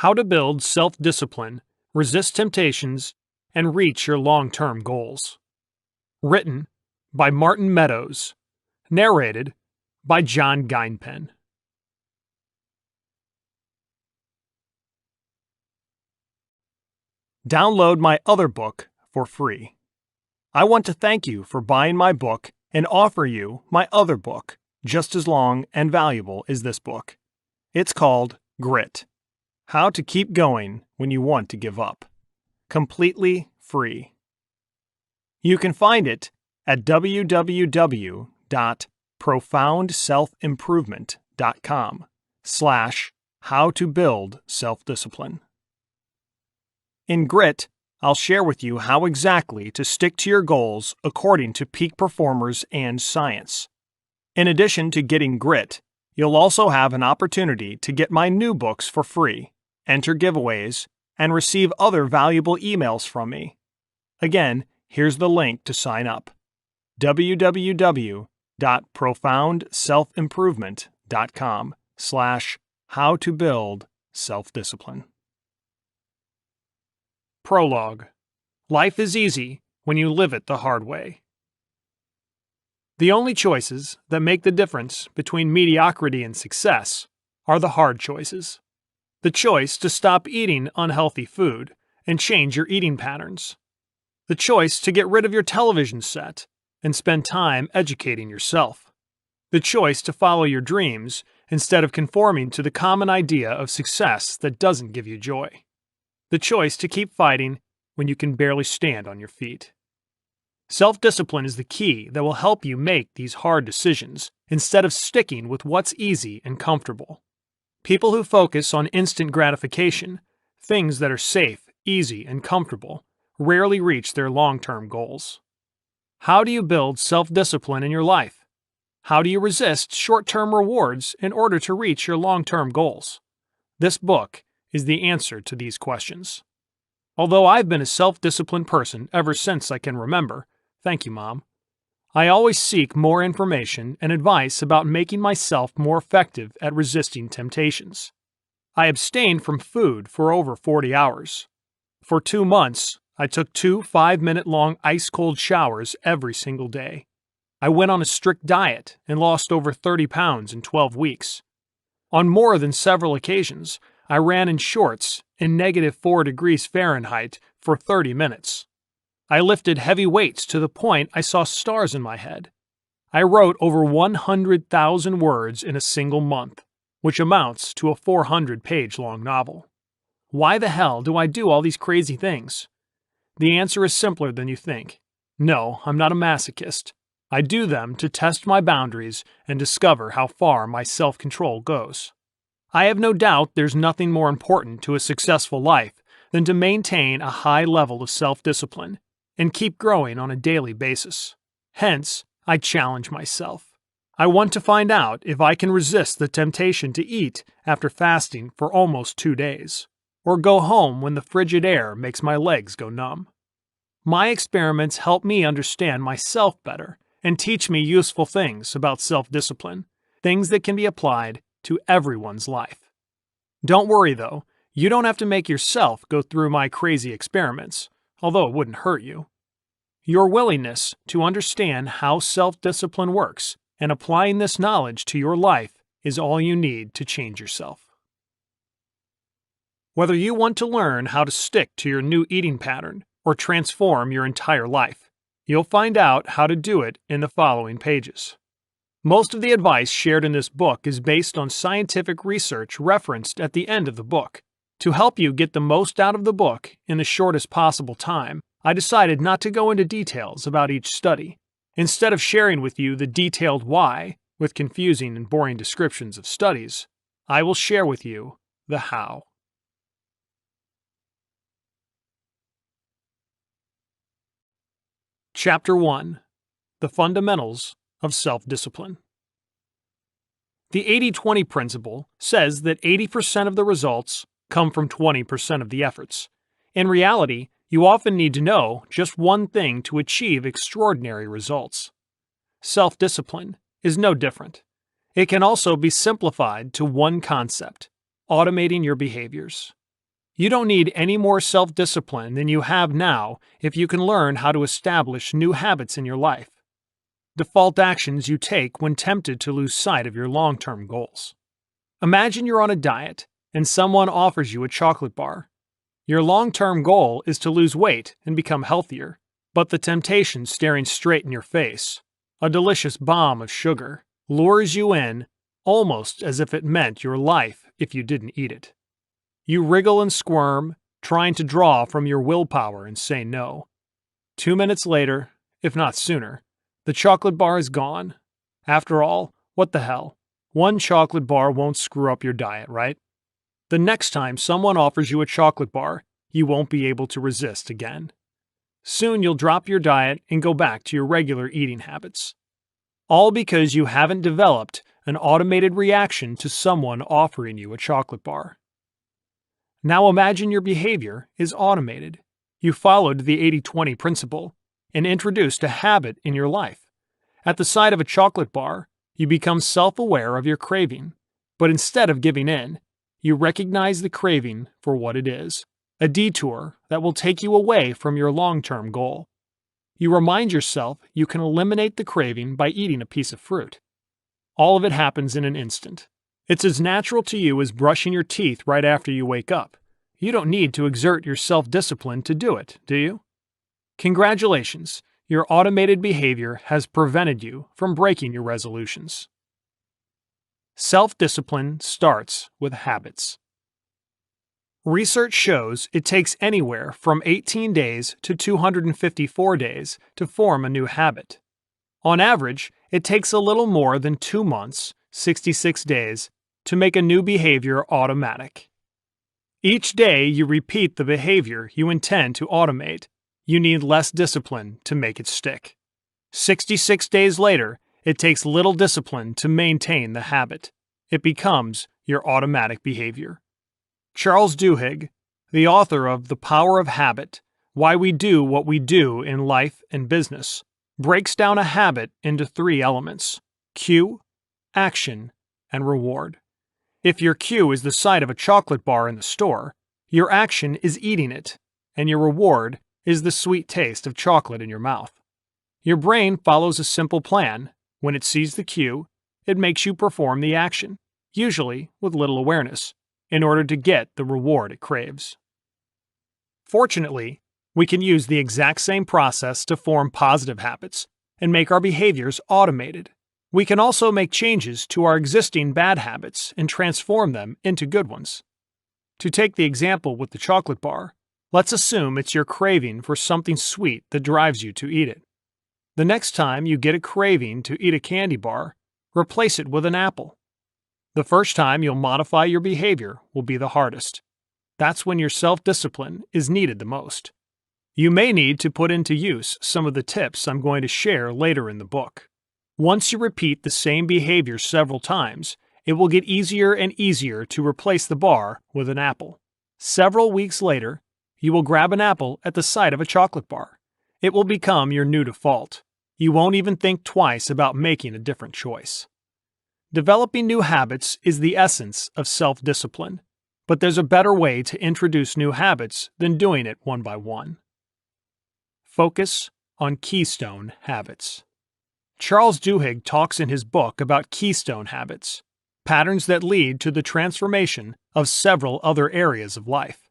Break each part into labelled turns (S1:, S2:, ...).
S1: How to Build Self-Discipline, Resist Temptations, and Reach Your Long-Term Goals. Written by Martin Meadows. Narrated by John Geinpen. Download my other book for free. I want to thank you for buying my book and offer you my other book, just as long and valuable as this book. It's called Grit: How to Keep Going When You Want to Give Up. Completely free. You can find it at www.profoundselfimprovement.com/how-to-build-self-discipline. In Grit, I'll share with you how exactly to stick to your goals according to peak performers and science. In addition to getting Grit, you'll also have an opportunity to get my new books for free, enter giveaways, and receive other valuable emails from me. Again, here's the link to sign up: www.profoundselfimprovement.com/how-to-build-self-discipline. Prologue. Life is easy when you live it the hard way. The only choices that make the difference between mediocrity and success are the hard choices. The choice to stop eating unhealthy food and change your eating patterns. The choice to get rid of your television set and spend time educating yourself. The choice to follow your dreams instead of conforming to the common idea of success that doesn't give you joy. The choice to keep fighting when you can barely stand on your feet. Self-discipline is the key that will help you make these hard decisions instead of sticking with what's easy and comfortable. People who focus on instant gratification, things that are safe, easy, and comfortable, rarely reach their long-term goals. How do you build self-discipline in your life? How do you resist short-term rewards in order to reach your long-term goals? This book is the answer to these questions. Although I've been a self-disciplined person ever since I can remember, thank you, Mom, I always seek more information and advice about making myself more effective at resisting temptations. I abstained from food for over 40 hours. For 2 months, I took 2 5-minute-long ice-cold showers every single day. I went on a strict diet and lost over 30 pounds in 12 weeks. On more than several occasions, I ran in shorts in -4 degrees Fahrenheit for 30 minutes. I lifted heavy weights to the point I saw stars in my head. I wrote over 100,000 words in a single month, which amounts to a 400-page-long novel. Why the hell do I do all these crazy things? The answer is simpler than you think. No, I'm not a masochist. I do them to test my boundaries and discover how far my self-control goes. I have no doubt there's nothing more important to a successful life than to maintain a high level of self-discipline and keep growing on a daily basis. Hence, I challenge myself. I want to find out if I can resist the temptation to eat after fasting for almost 2 days, or go home when the frigid air makes my legs go numb. My experiments help me understand myself better and teach me useful things about self-discipline, things that can be applied to everyone's life. Don't worry though, you don't have to make yourself go through my crazy experiments, although it wouldn't hurt you. Your willingness to understand how self-discipline works and applying this knowledge to your life is all you need to change yourself. Whether you want to learn how to stick to your new eating pattern or transform your entire life, you'll find out how to do it in the following pages. Most of the advice shared in this book is based on scientific research referenced at the end of the book. To help you get the most out of the book in the shortest possible time, I decided not to go into details about each study. Instead of sharing with you the detailed why, with confusing and boring descriptions of studies, I will share with you the how. Chapter 1: The Fundamentals of Self-Discipline. The 80-20 principle says that 80% of the results come from 20% of the efforts. In reality, you often need to know just one thing to achieve extraordinary results. Self-discipline is no different. It can also be simplified to one concept: automating your behaviors. You don't need any more self-discipline than you have now if you can learn how to establish new habits in your life. Default actions you take when tempted to lose sight of your long-term goals. Imagine you're on a diet and someone offers you a chocolate bar. Your long-term goal is to lose weight and become healthier, but the temptation staring straight in your face, a delicious bomb of sugar, lures you in almost as if it meant your life if you didn't eat it. You wriggle and squirm, trying to draw from your willpower and say no. 2 minutes later, if not sooner, the chocolate bar is gone. After all, what the hell? One chocolate bar won't screw up your diet, right? The next time someone offers you a chocolate bar, you won't be able to resist again. Soon you'll drop your diet and go back to your regular eating habits. All because you haven't developed an automated reaction to someone offering you a chocolate bar. Now imagine your behavior is automated. You followed the 80-20 principle and introduced a habit in your life. At the sight of a chocolate bar, you become self-aware of your craving, but instead of giving in, you recognize the craving for what it is, a detour that will take you away from your long-term goal. You remind yourself you can eliminate the craving by eating a piece of fruit. All of it happens in an instant. It's as natural to you as brushing your teeth right after you wake up. You don't need to exert your self-discipline to do it, do you? Congratulations, your automated behavior has prevented you from breaking your resolutions. Self-discipline starts with habits. Research shows it takes anywhere from 18 days to 254 days to form a new habit. On average, it takes a little more than 2 months, 66 days, to make a new behavior automatic. Each day you repeat the behavior you intend to automate, you need less discipline to make it stick. 66 days later, it takes little discipline to maintain the habit. It becomes your automatic behavior. Charles Duhigg, the author of The Power of Habit, Why We Do What We Do in Life and Business, breaks down a habit into 3 elements: cue, action, and reward. If your cue is the sight of a chocolate bar in the store, your action is eating it, and your reward is the sweet taste of chocolate in your mouth. Your brain follows a simple plan. When it sees the cue, it makes you perform the action, usually with little awareness, in order to get the reward it craves. Fortunately, we can use the exact same process to form positive habits and make our behaviors automated. We can also make changes to our existing bad habits and transform them into good ones. To take the example with the chocolate bar, let's assume it's your craving for something sweet that drives you to eat it. The next time you get a craving to eat a candy bar, replace it with an apple. The first time you'll modify your behavior will be the hardest. That's when your self-discipline is needed the most. You may need to put into use some of the tips I'm going to share later in the book. Once you repeat the same behavior several times, it will get easier and easier to replace the bar with an apple. Several weeks later, you will grab an apple at the sight of a chocolate bar. It will become your new default. You won't even think twice about making a different choice. Developing new habits is the essence of self-discipline, but there's a better way to introduce new habits than doing it one by one. Focus on keystone habits. Charles Duhigg talks in his book about keystone habits, patterns that lead to the transformation of several other areas of life.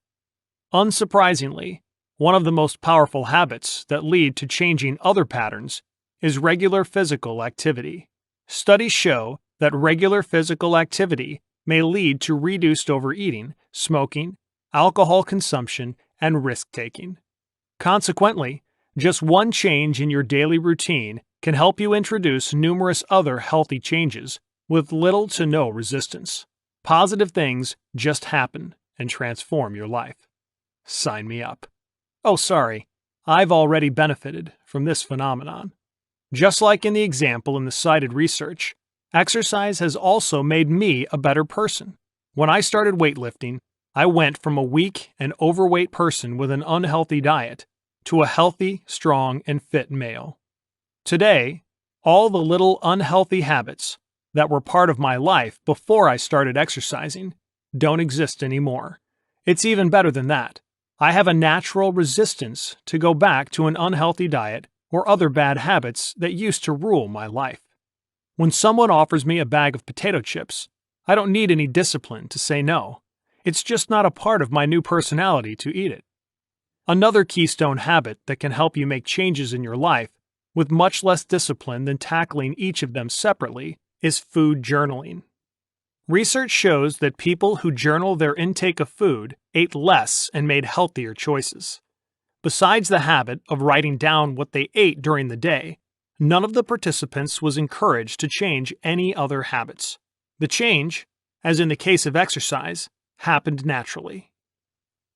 S1: Unsurprisingly, one of the most powerful habits that lead to changing other patterns is regular physical activity. Studies show that regular physical activity may lead to reduced overeating, smoking, alcohol consumption, and risk-taking. Consequently, just one change in your daily routine can help you introduce numerous other healthy changes with little to no resistance. Positive things just happen and transform your life. Sign me up. Oh, sorry, I've already benefited from this phenomenon. Just like in the example in the cited research, exercise has also made me a better person. When I started weightlifting, I went from a weak and overweight person with an unhealthy diet to a healthy, strong, and fit male. Today, all the little unhealthy habits that were part of my life before I started exercising don't exist anymore. It's even better than that. I have a natural resistance to go back to an unhealthy diet or other bad habits that used to rule my life. When someone offers me a bag of potato chips, I don't need any discipline to say no. It's just not a part of my new personality to eat it. Another keystone habit that can help you make changes in your life with much less discipline than tackling each of them separately is food journaling. Research shows that people who journal their intake of food ate less and made healthier choices. Besides the habit of writing down what they ate during the day, none of the participants was encouraged to change any other habits. The change, as in the case of exercise, happened naturally.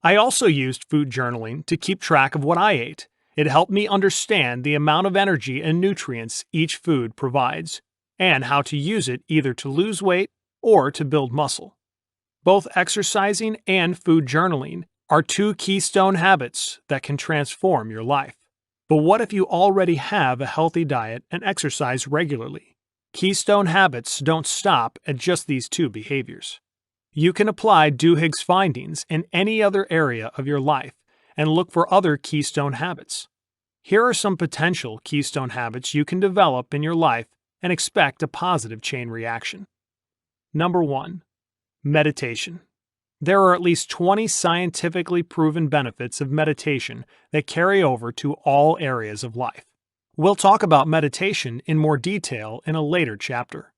S1: I also used food journaling to keep track of what I ate. It helped me understand the amount of energy and nutrients each food provides, and how to use it either to lose weight or to build muscle. Both exercising and food journaling are two keystone habits that can transform your life. But what if you already have a healthy diet and exercise regularly? Keystone habits don't stop at just these two behaviors. You can apply Duhigg's findings in any other area of your life and look for other keystone habits. Here are some potential keystone habits you can develop in your life and expect a positive chain reaction. Number 1. Meditation. There are at least 20 scientifically proven benefits of meditation that carry over to all areas of life. We'll talk about meditation in more detail in a later chapter.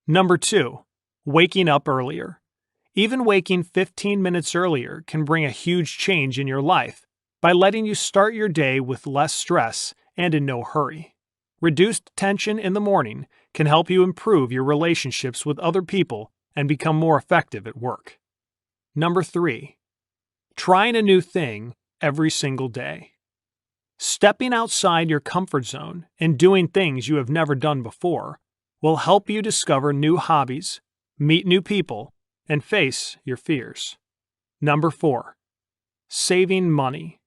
S1: Number 2. Waking up earlier. Even waking 15 minutes earlier can bring a huge change in your life by letting you start your day with less stress and in no hurry. Reduced tension in the morning can help you improve your relationships with other people and become more effective at work. Number 3. Trying a new thing every single day. Stepping outside your comfort zone and doing things you have never done before will help you discover new hobbies, meet new people, and face your fears. Number 4. Saving money.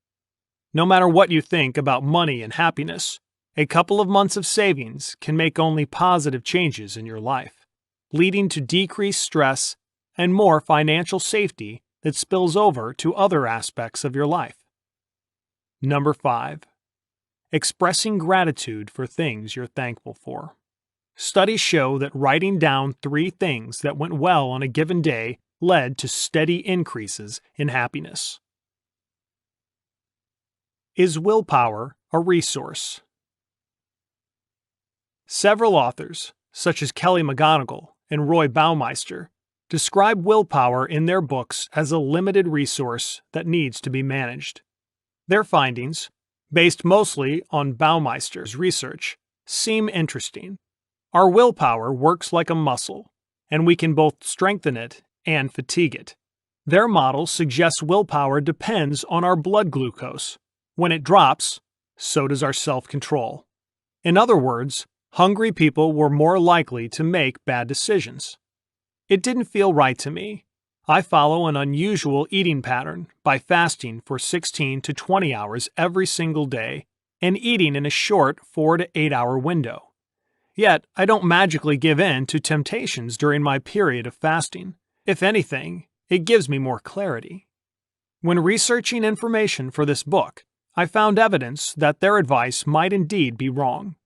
S1: No matter what you think about money and happiness, a couple of months of savings can make only positive changes in your life, leading to decreased stress and more financial safety that spills over to other aspects of your life. Number 5. Expressing gratitude for things you're thankful for. Studies show that writing down 3 things that went well on a given day led to steady increases in happiness. Is willpower a resource? Several authors, such as Kelly McGonigal and Roy Baumeister, describe willpower in their books as a limited resource that needs to be managed. Their findings, based mostly on Baumeister's research, seem interesting. Our willpower works like a muscle, and we can both strengthen it and fatigue it. Their model suggests willpower depends on our blood glucose. When it drops, so does our self-control. In other words, hungry people were more likely to make bad decisions. It didn't feel right to me. I follow an unusual eating pattern by fasting for 16 to 20 hours every single day and eating in a short 4 to 8 hour window. Yet, I don't magically give in to temptations during my period of fasting. If anything, it gives me more clarity. When researching information for this book, I found evidence that their advice might indeed be wrong.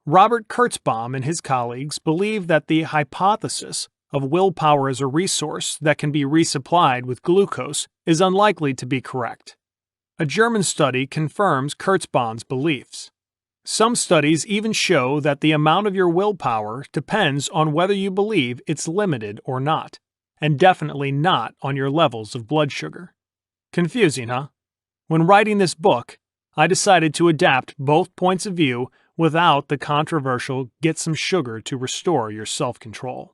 S1: Robert Kurzbaum and his colleagues believe that the hypothesis of willpower as a resource that can be resupplied with glucose is unlikely to be correct. A German study confirms Kurzbaum's beliefs. Some studies even show that the amount of your willpower depends on whether you believe it's limited or not, and definitely not on your levels of blood sugar. Confusing, huh? When writing this book, I decided to adapt both points of view without the controversial get some sugar to restore your self-control.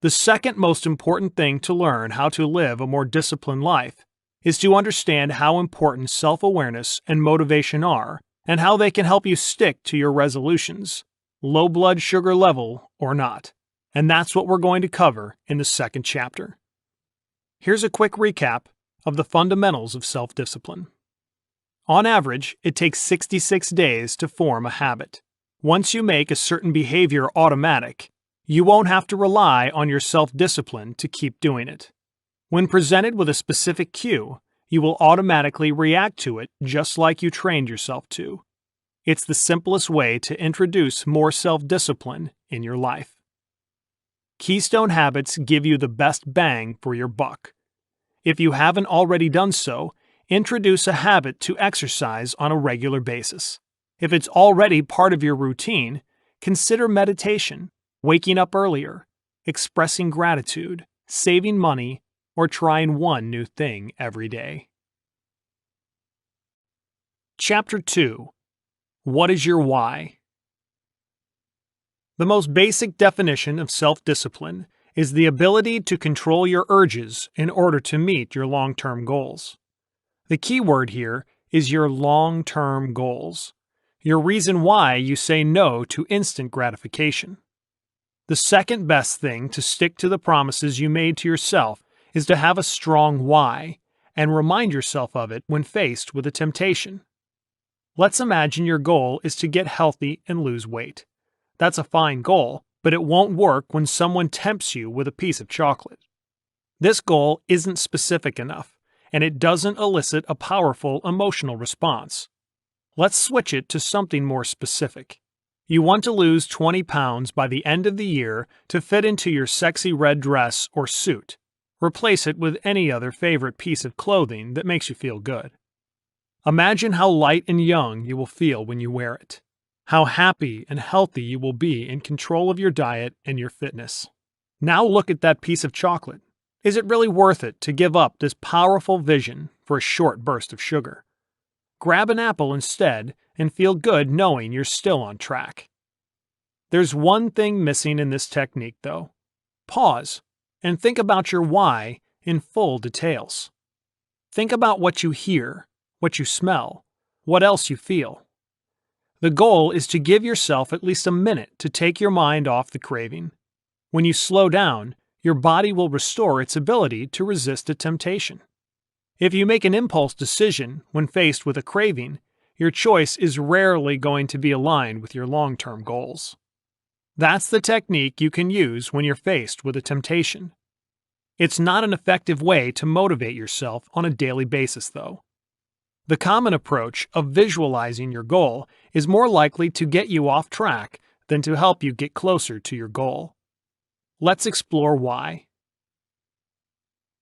S1: The second most important thing to learn how to live a more disciplined life is to understand how important self-awareness and motivation are and how they can help you stick to your resolutions, low blood sugar level or not. And that's what we're going to cover in the second chapter. Here's a quick recap of the fundamentals of self-discipline. On average, it takes 66 days to form a habit. Once you make a certain behavior automatic, you won't have to rely on your self-discipline to keep doing it. When presented with a specific cue, you will automatically react to it just like you trained yourself to. It's the simplest way to introduce more self-discipline in your life. Keystone habits give you the best bang for your buck. If you haven't already done so, introduce a habit to exercise on a regular basis. If it's already part of your routine, consider meditation, waking up earlier, expressing gratitude, saving money, or trying one new thing every day. Chapter 2. What is your why? The most basic definition of self-discipline is the ability to control your urges in order to meet your long-term goals. The key word here is your long-term goals, your reason why you say no to instant gratification. The second best thing to stick to the promises you made to yourself is to have a strong why and remind yourself of it when faced with a temptation. Let's imagine your goal is to get healthy and lose weight. That's a fine goal, but it won't work when someone tempts you with a piece of chocolate. This goal isn't specific enough, and it doesn't elicit a powerful emotional response. Let's switch it to something more specific. You want to lose 20 pounds by the end of the year to fit into your sexy red dress or suit. Replace it with any other favorite piece of clothing that makes you feel good. Imagine how light and young you will feel when you wear it. How happy and healthy you will be in control of your diet and your fitness. Now look at that piece of chocolate. Is it really worth it to give up this powerful vision for a short burst of sugar? Grab an apple instead and feel good knowing you're still on track. There's one thing missing in this technique, though. Pause and think about your why in full details. Think about what you hear, what you smell, what else you feel. The goal is to give yourself at least a minute to take your mind off the craving. When you slow down, your body will restore its ability to resist a temptation. If you make an impulse decision when faced with a craving, your choice is rarely going to be aligned with your long-term goals. That's the technique you can use when you're faced with a temptation. It's not an effective way to motivate yourself on a daily basis, though. The common approach of visualizing your goal is more likely to get you off track than to help you get closer to your goal. Let's explore why.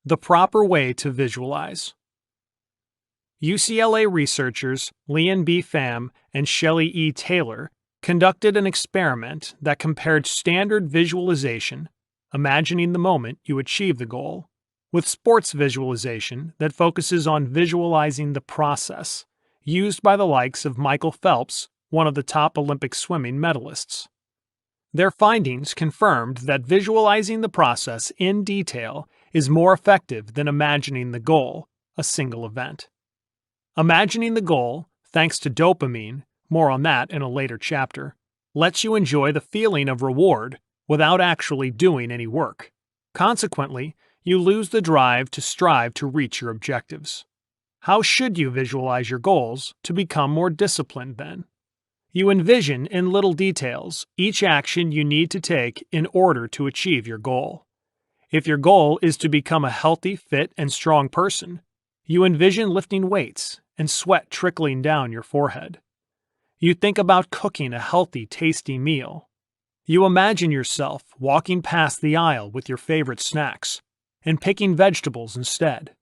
S1: The proper way to visualize. UCLA researchers Leon B. Pham and Shelley E. Taylor conducted an experiment that compared standard visualization, imagining the moment you achieve the goal, with sports visualization that focuses on visualizing the process, used by the likes of Michael Phelps, one of the top Olympic swimming medalists. Their findings confirmed that visualizing the process in detail is more effective than imagining the goal, a single event. Imagining the goal, thanks to dopamine, more on that in a later chapter, lets you enjoy the feeling of reward without actually doing any work. Consequently, you lose the drive to strive to reach your objectives. How should you visualize your goals to become more disciplined then? You envision in little details each action you need to take in order to achieve your goal. If your goal is to become a healthy, fit, and strong person, you envision lifting weights and sweat trickling down your forehead. You think about cooking a healthy, tasty meal. You imagine yourself walking past the aisle with your favorite snacks and picking vegetables instead.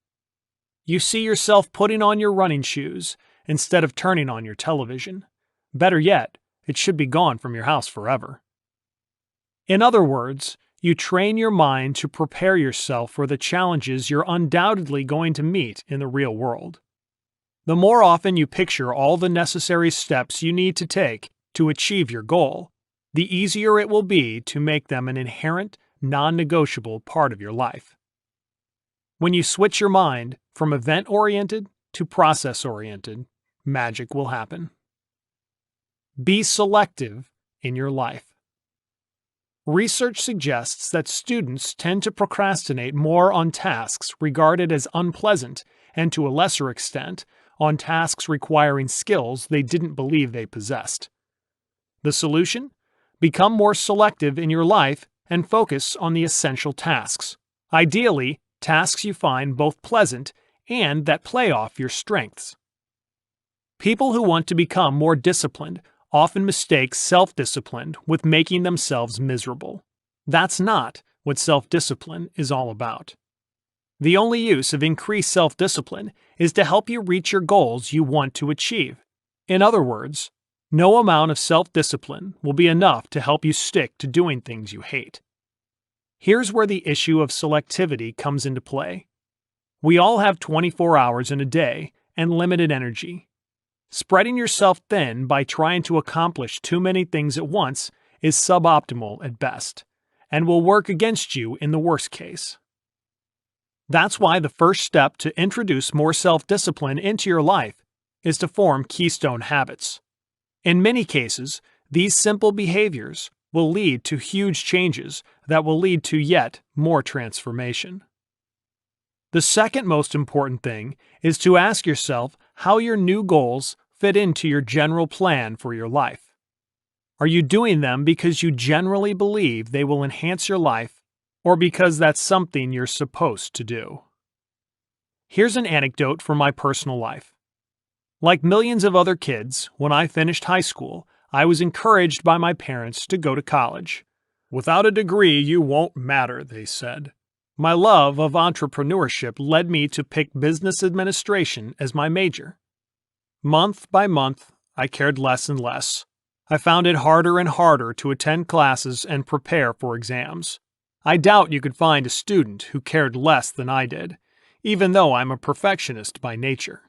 S1: You see yourself putting on your running shoes instead of turning on your television. Better yet, it should be gone from your house forever. In other words, you train your mind to prepare yourself for the challenges you're undoubtedly going to meet in the real world. The more often you picture all the necessary steps you need to take to achieve your goal, the easier it will be to make them an inherent, non-negotiable part of your life. When you switch your mind from event-oriented to process-oriented, magic will happen. Be selective in your life. Research suggests that students tend to procrastinate more on tasks regarded as unpleasant and, to a lesser extent, on tasks requiring skills they didn't believe they possessed. The solution? Become more selective in your life and focus on the essential tasks. Ideally, tasks you find both pleasant and that play off your strengths. People who want to become more disciplined often mistake self-discipline with making themselves miserable. That's not what self-discipline is all about. The only use of increased self-discipline is to help you reach your goals you want to achieve. In other words, no amount of self-discipline will be enough to help you stick to doing things you hate. Here's where the issue of selectivity comes into play. We all have 24 hours in a day and limited energy. Spreading yourself thin by trying to accomplish too many things at once is suboptimal at best, and will work against you in the worst case. That's why the first step to introduce more self-discipline into your life is to form keystone habits. In many cases, these simple behaviors will lead to huge changes that will lead to yet more transformation. The second most important thing is to ask yourself how your new goals fit into your general plan for your life. Are you doing them because you generally believe they will enhance your life, or because that's something you're supposed to do? Here's an anecdote from my personal life. Like millions of other kids, when I finished high school, I was encouraged by my parents to go to college. Without a degree, you won't matter, they said. My love of entrepreneurship led me to pick business administration as my major. Month by month, I cared less and less. I found it harder and harder to attend classes and prepare for exams. I doubt you could find a student who cared less than I did, even though I'm a perfectionist by nature.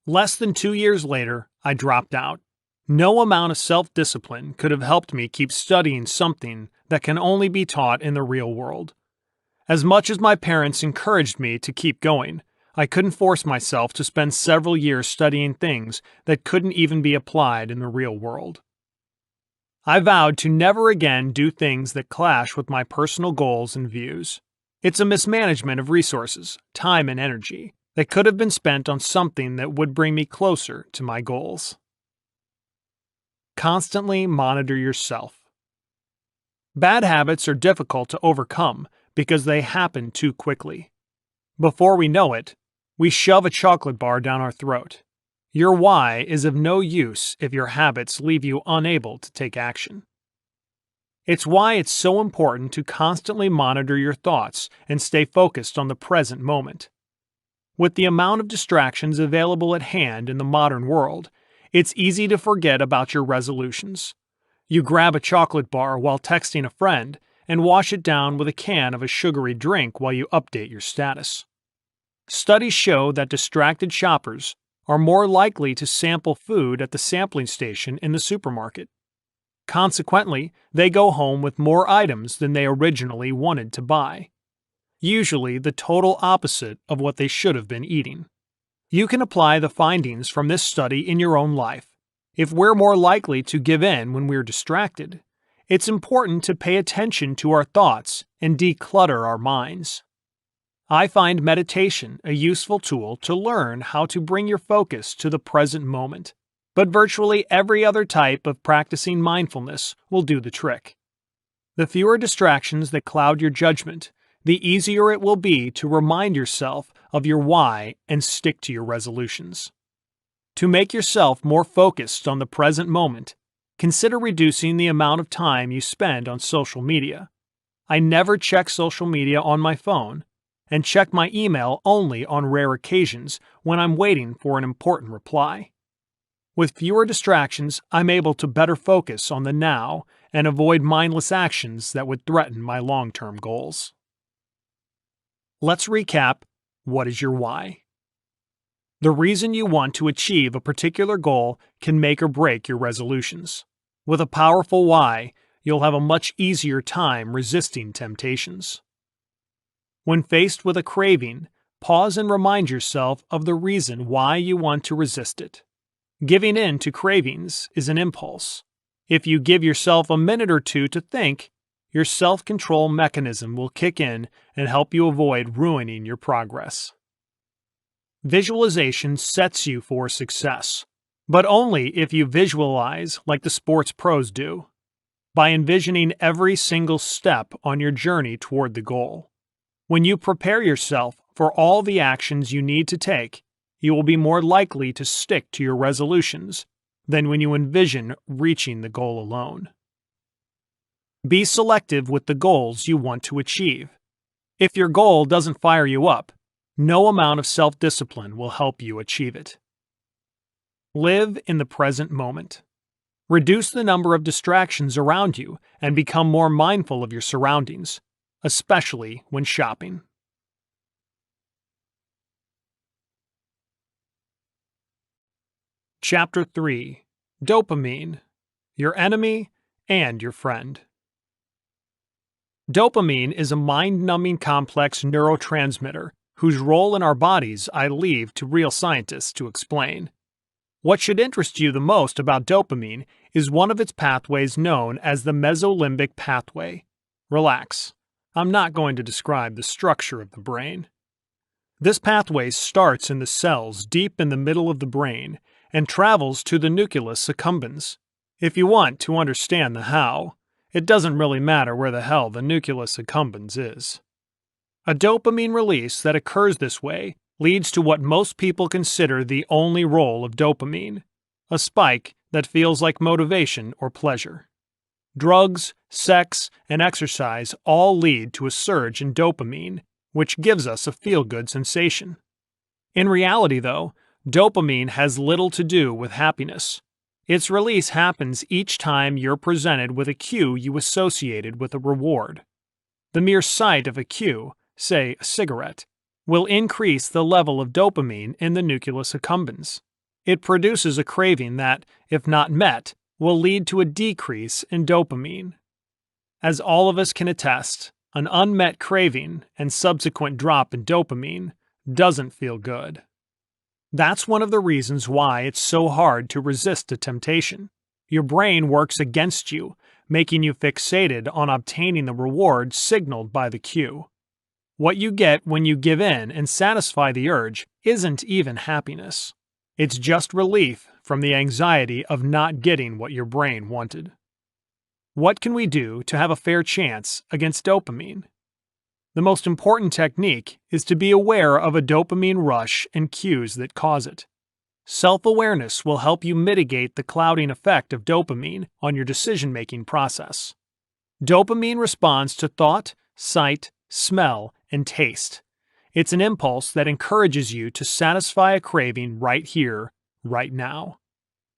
S1: Less than 2 years later, I dropped out. No amount of self-discipline could have helped me keep studying something that can only be taught in the real world. As much as my parents encouraged me to keep going, I couldn't force myself to spend several years studying things that couldn't even be applied in the real world. I vowed to never again do things that clash with my personal goals and views. It's a mismanagement of resources, time, and energy that could have been spent on something that would bring me closer to my goals. Constantly monitor yourself. Bad habits are difficult to overcome because they happen too quickly. Before we know it, we shove a chocolate bar down our throat. Your why is of no use if your habits leave you unable to take action. It's why it's so important to constantly monitor your thoughts and stay focused on the present moment. With the amount of distractions available at hand in the modern world, it's easy to forget about your resolutions. You grab a chocolate bar while texting a friend and wash it down with a can of a sugary drink while you update your status. Studies show that distracted shoppers are more likely to sample food at the sampling station in the supermarket. Consequently, they go home with more items than they originally wanted to buy. Usually the total opposite of what they should have been eating. You can apply the findings from this study in your own life. If we're more likely to give in when we're distracted, it's important to pay attention to our thoughts and declutter our minds. I find meditation a useful tool to learn how to bring your focus to the present moment, but virtually every other type of practicing mindfulness will do the trick. The fewer distractions that cloud your judgment, the easier it will be to remind yourself of your why and stick to your resolutions. To make yourself more focused on the present moment, consider reducing the amount of time you spend on social media. I never check social media on my phone, and check my email only on rare occasions when I'm waiting for an important reply. With fewer distractions, I'm able to better focus on the now and avoid mindless actions that would threaten my long-term goals. Let's recap. What is your why? The reason you want to achieve a particular goal can make or break your resolutions. With a powerful why, you'll have a much easier time resisting temptations. When faced with a craving, pause and remind yourself of the reason why you want to resist it. Giving in to cravings is an impulse. If you give yourself a minute or two to think, your self-control mechanism will kick in and help you avoid ruining your progress. Visualization sets you for success, but only if you visualize like the sports pros do, by envisioning every single step on your journey toward the goal. When you prepare yourself for all the actions you need to take, you will be more likely to stick to your resolutions than when you envision reaching the goal alone. Be selective with the goals you want to achieve. If your goal doesn't fire you up, no amount of self-discipline will help you achieve it. Live in the present moment. Reduce the number of distractions around you and become more mindful of your surroundings, especially when shopping. Chapter 3: Dopamine, Your Enemy and Your Friend. Dopamine is a mind-numbing complex neurotransmitter whose role in our bodies I leave to real scientists to explain. What should interest you the most about dopamine is one of its pathways known as the mesolimbic pathway. Relax, I'm not going to describe the structure of the brain. This pathway starts in the cells deep in the middle of the brain and travels to the nucleus accumbens. If you want to understand the how, it doesn't really matter where the hell the nucleus accumbens is. A dopamine release that occurs this way leads to what most people consider the only role of dopamine, a spike that feels like motivation or pleasure. Drugs, sex, and exercise all lead to a surge in dopamine, which gives us a feel-good sensation. In reality, though, dopamine has little to do with happiness. Its release happens each time you're presented with a cue you associated with a reward. The mere sight of a cue, say a cigarette, will increase the level of dopamine in the nucleus accumbens. It produces a craving that, if not met, will lead to a decrease in dopamine. As all of us can attest, an unmet craving and subsequent drop in dopamine doesn't feel good. That's one of the reasons why it's so hard to resist a temptation. Your brain works against you, making you fixated on obtaining the reward signaled by the cue. What you get when you give in and satisfy the urge isn't even happiness. It's just relief from the anxiety of not getting what your brain wanted. What can we do to have a fair chance against dopamine? The most important technique is to be aware of a dopamine rush and cues that cause it. Self-awareness will help you mitigate the clouding effect of dopamine on your decision-making process. Dopamine responds to thought, sight, smell, and taste. It's an impulse that encourages you to satisfy a craving right here, right now.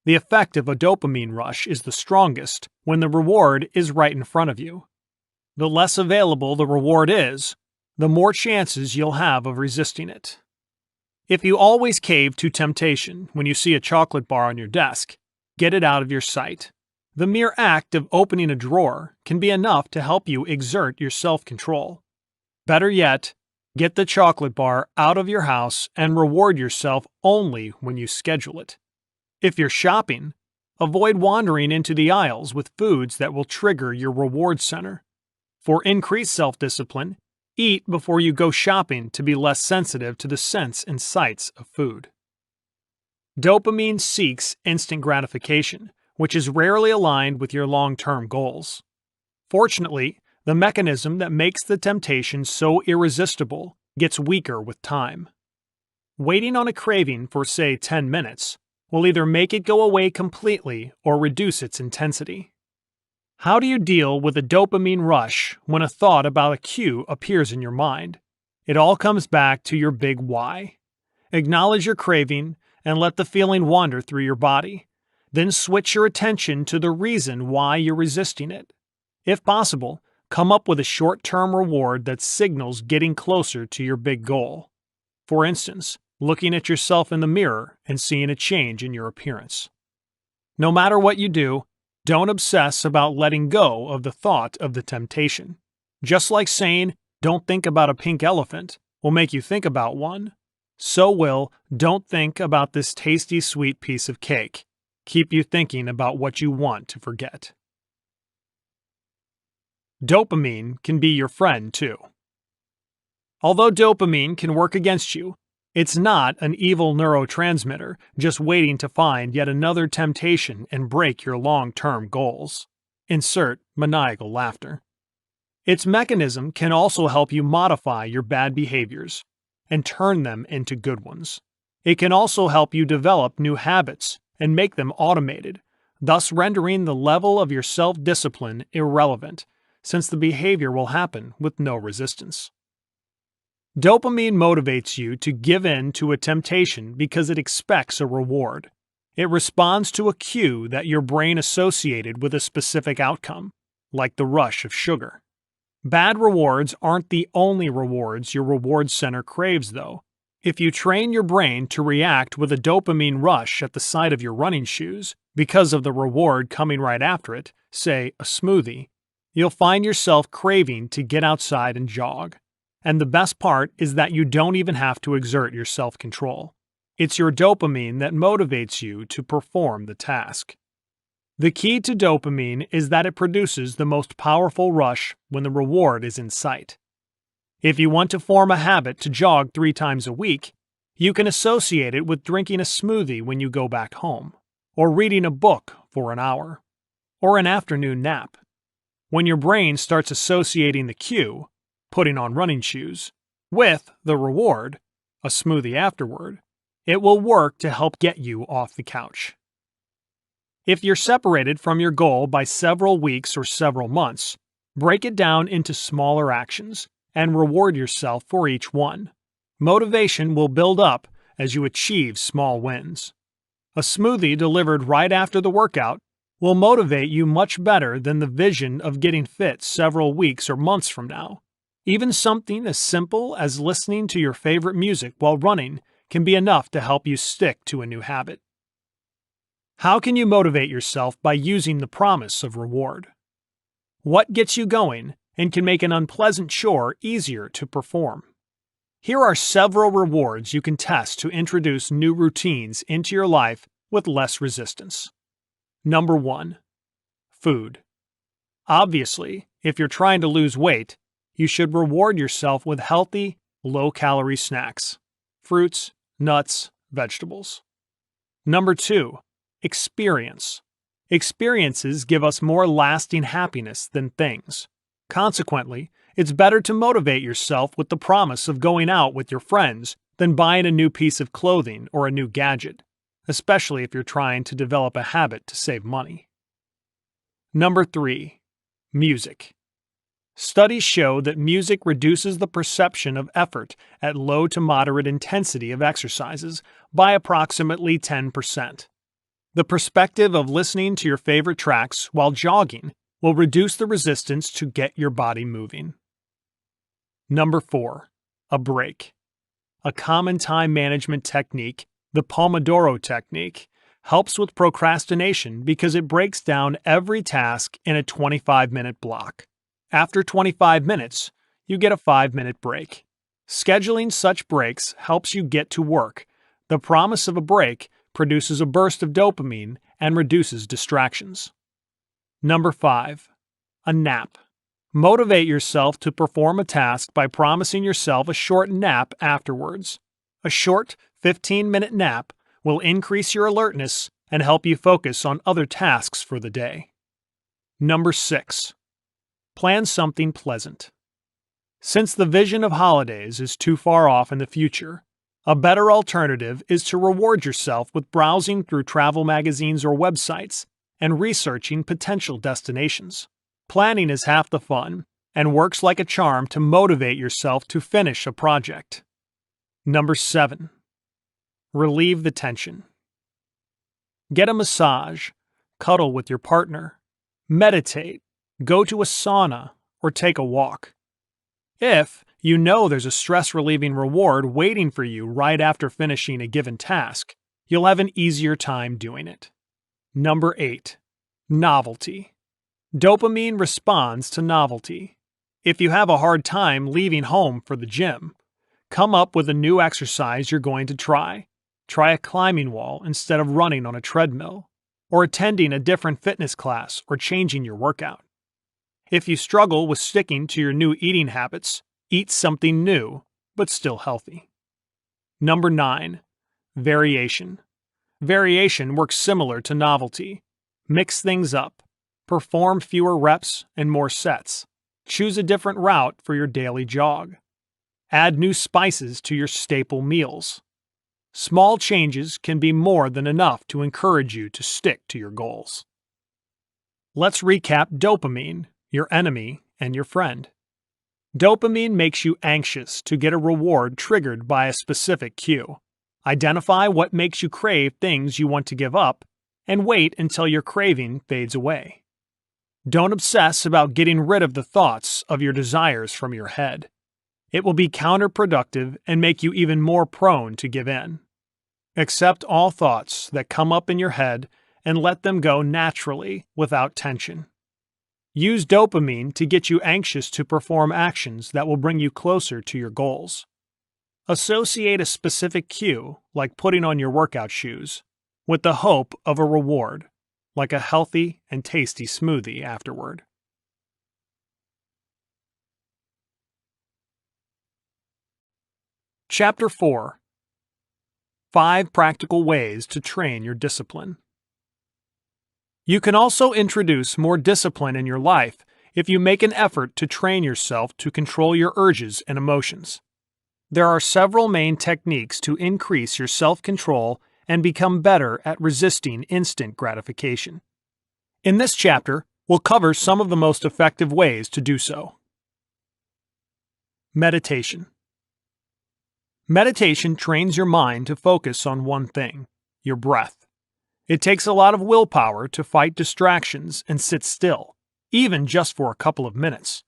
S1: The effect of a dopamine rush is the strongest when the reward is right in front of you. The less available the reward is, the more chances you'll have of resisting it. If you always cave to temptation when you see a chocolate bar on your desk, get it out of your sight. The mere act of opening a drawer can be enough to help you exert your self-control. Better yet, get the chocolate bar out of your house and reward yourself only when you schedule it. If you're shopping, avoid wandering into the aisles with foods that will trigger your reward center. For increased self-discipline, eat before you go shopping to be less sensitive to the scents and sights of food. Dopamine seeks instant gratification, which is rarely aligned with your long-term goals. Fortunately, the mechanism that makes the temptation so irresistible gets weaker with time. Waiting on a craving for, say, 10 minutes will either make it go away completely or reduce its intensity. How do you deal with a dopamine rush when a thought about a cue appears in your mind? It all comes back to your big why. Acknowledge your craving and let the feeling wander through your body. Then switch your attention to the reason why you're resisting it. If possible, come up with a short-term reward that signals getting closer to your big goal. For instance, looking at yourself in the mirror and seeing a change in your appearance. No matter what you do, don't obsess about letting go of the thought of the temptation. Just like saying, "Don't think about a pink elephant," will make you think about one, so will "Don't think about this tasty sweet piece of cake" keep you thinking about what you want to forget. Dopamine can be your friend too. Although dopamine can work against you, it's not an evil neurotransmitter just waiting to find yet another temptation and break your long-term goals. Insert maniacal laughter. Its mechanism can also help you modify your bad behaviors and turn them into good ones. It can also help you develop new habits and make them automated, thus rendering the level of your self-discipline irrelevant, since the behavior will happen with no resistance. Dopamine motivates you to give in to a temptation because it expects a reward. It responds to a cue that your brain associated with a specific outcome, like the rush of sugar. Bad rewards aren't the only rewards your reward center craves, though. If you train your brain to react with a dopamine rush at the sight of your running shoes because of the reward coming right after it, say a smoothie, you'll find yourself craving to get outside and jog. And the best part is that you don't even have to exert your self-control. It's your dopamine that motivates you to perform the task. The key to dopamine is that it produces the most powerful rush when the reward is in sight. If you want to form a habit to jog 3 times a week, you can associate it with drinking a smoothie when you go back home, or reading a book for an hour, or an afternoon nap. When your brain starts associating the cue, putting on running shoes, with the reward, a smoothie afterward, it will work to help get you off the couch. If you're separated from your goal by several weeks or several months, break it down into smaller actions and reward yourself for each one. Motivation will build up as you achieve small wins. A smoothie delivered right after the workout will motivate you much better than the vision of getting fit several weeks or months from now. Even something as simple as listening to your favorite music while running can be enough to help you stick to a new habit. How can you motivate yourself by using the promise of reward? What gets you going and can make an unpleasant chore easier to perform? Here are several rewards you can test to introduce new routines into your life with less resistance. Number 1. Food. Obviously, if you're trying to lose weight, you should reward yourself with healthy, low-calorie snacks, fruits, nuts, vegetables. Number 2. Experience. Experiences give us more lasting happiness than things. Consequently, it's better to motivate yourself with the promise of going out with your friends than buying a new piece of clothing or a new gadget, especially if you're trying to develop a habit to save money. Number 3. Music. Studies show that music reduces the perception of effort at low to moderate intensity of exercises by approximately 10%. The perspective of listening to your favorite tracks while jogging will reduce the resistance to get your body moving. Number 4. A break. A common time management technique, the Pomodoro technique, helps with procrastination because it breaks down every task in a 25-minute block. After 25 minutes, you get a 5-minute break. Scheduling such breaks helps you get to work. The promise of a break produces a burst of dopamine and reduces distractions. Number 5. A nap. Motivate yourself to perform a task by promising yourself a short nap afterwards. A short 15-minute nap will increase your alertness and help you focus on other tasks for the day. Number 6. Plan something pleasant. Since the vision of holidays is too far off in the future, a better alternative is to reward yourself with browsing through travel magazines or websites and researching potential destinations. Planning is half the fun and works like a charm to motivate yourself to finish a project. Number 7. Relieve the tension. Get a massage, cuddle with your partner, meditate, go to a sauna, or take a walk. If you know there's a stress-relieving reward waiting for you right after finishing a given task, you'll have an easier time doing it. Number 8. Novelty. Dopamine responds to novelty. If you have a hard time leaving home for the gym, come up with a new exercise you're going to try. Try a climbing wall instead of running on a treadmill, or attending a different fitness class or changing your workout. If you struggle with sticking to your new eating habits, eat something new, but still healthy. Number 9. Variation. Variation works similar to novelty. Mix things up. Perform fewer reps and more sets. Choose a different route for your daily jog. Add new spices to your staple meals. Small changes can be more than enough to encourage you to stick to your goals. Let's recap dopamine, your enemy and your friend. Dopamine makes you anxious to get a reward triggered by a specific cue. Identify what makes you crave things you want to give up, and wait until your craving fades away. Don't obsess about getting rid of the thoughts of your desires from your head. It will be counterproductive and make you even more prone to give in. Accept all thoughts that come up in your head and let them go naturally without tension. Use dopamine to get you anxious to perform actions that will bring you closer to your goals. Associate a specific cue, like putting on your workout shoes, with the hope of a reward, like a healthy and tasty smoothie afterward. Chapter 4: 5 Practical Ways to Train Your Discipline. You can also introduce more discipline in your life if you make an effort to train yourself to control your urges and emotions. There are several main techniques to increase your self-control and become better at resisting instant gratification. In this chapter, we'll cover some of the most effective ways to do so. Meditation. Meditation trains your mind to focus on one thing, your breath. It takes a lot of willpower to fight distractions and sit still, even just for a couple of minutes.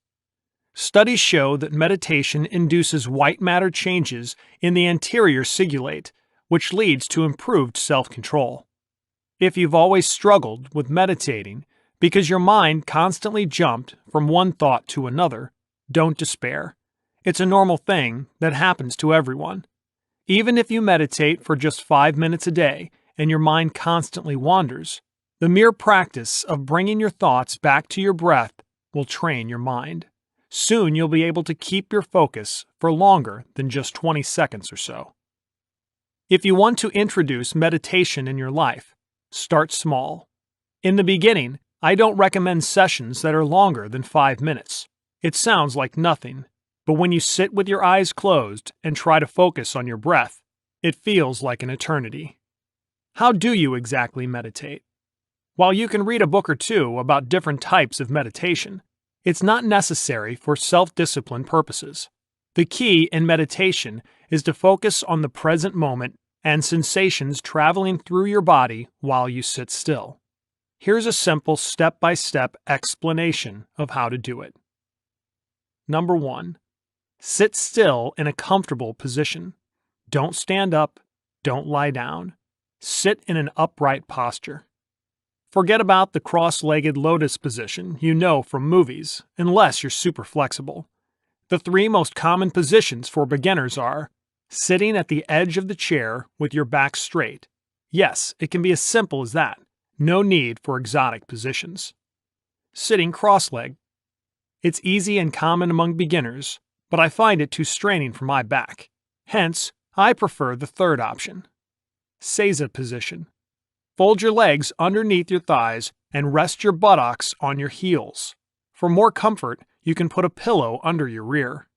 S1: Studies show that meditation induces white matter changes in the anterior cingulate, which leads to improved self-control. If you've always struggled with meditating because your mind constantly jumped from one thought to another, don't despair. It's a normal thing that happens to everyone. Even if you meditate for just 5 minutes a day and your mind constantly wanders, the mere practice of bringing your thoughts back to your breath will train your mind. Soon you'll be able to keep your focus for longer than just 20 seconds or so. If you want to introduce meditation in your life, start small. In the beginning, I don't recommend sessions that are longer than 5 minutes. It sounds like nothing, but when you sit with your eyes closed and try to focus on your breath, it feels like an eternity. How do you exactly meditate? While you can read a book or two about different types of meditation, it's not necessary for self-discipline purposes. The key in meditation is to focus on the present moment and sensations traveling through your body while you sit still. Here's a simple step-by-step explanation of how to do it. Number 1. Sit still in a comfortable position. Don't stand up. Don't lie down. Sit in an upright posture. Forget about the cross-legged lotus position you know from movies, unless you're super flexible. The 3 most common positions for beginners are sitting at the edge of the chair with your back straight. Yes, it can be as simple as that. No need for exotic positions. Sitting cross-legged. It's easy and common among beginners, but I find it too straining for my back. Hence, I prefer the 3rd option. Seiza position. Fold your legs underneath your thighs and rest your buttocks on your heels. For more comfort, you can put a pillow under your rear.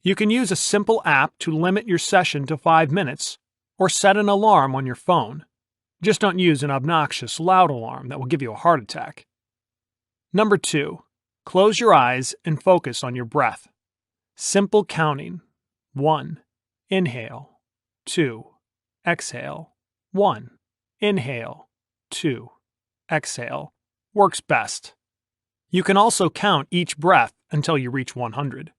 S1: You can use a simple app to limit your session to 5 minutes, or set an alarm on your phone. Just don't use an obnoxious, loud alarm that will give you a heart attack. Number 2. Close your eyes and focus on your breath. Simple counting. 1. Inhale. 2. Exhale. 1. Inhale. 2. Exhale. Works best. You can also count each breath until you reach 100.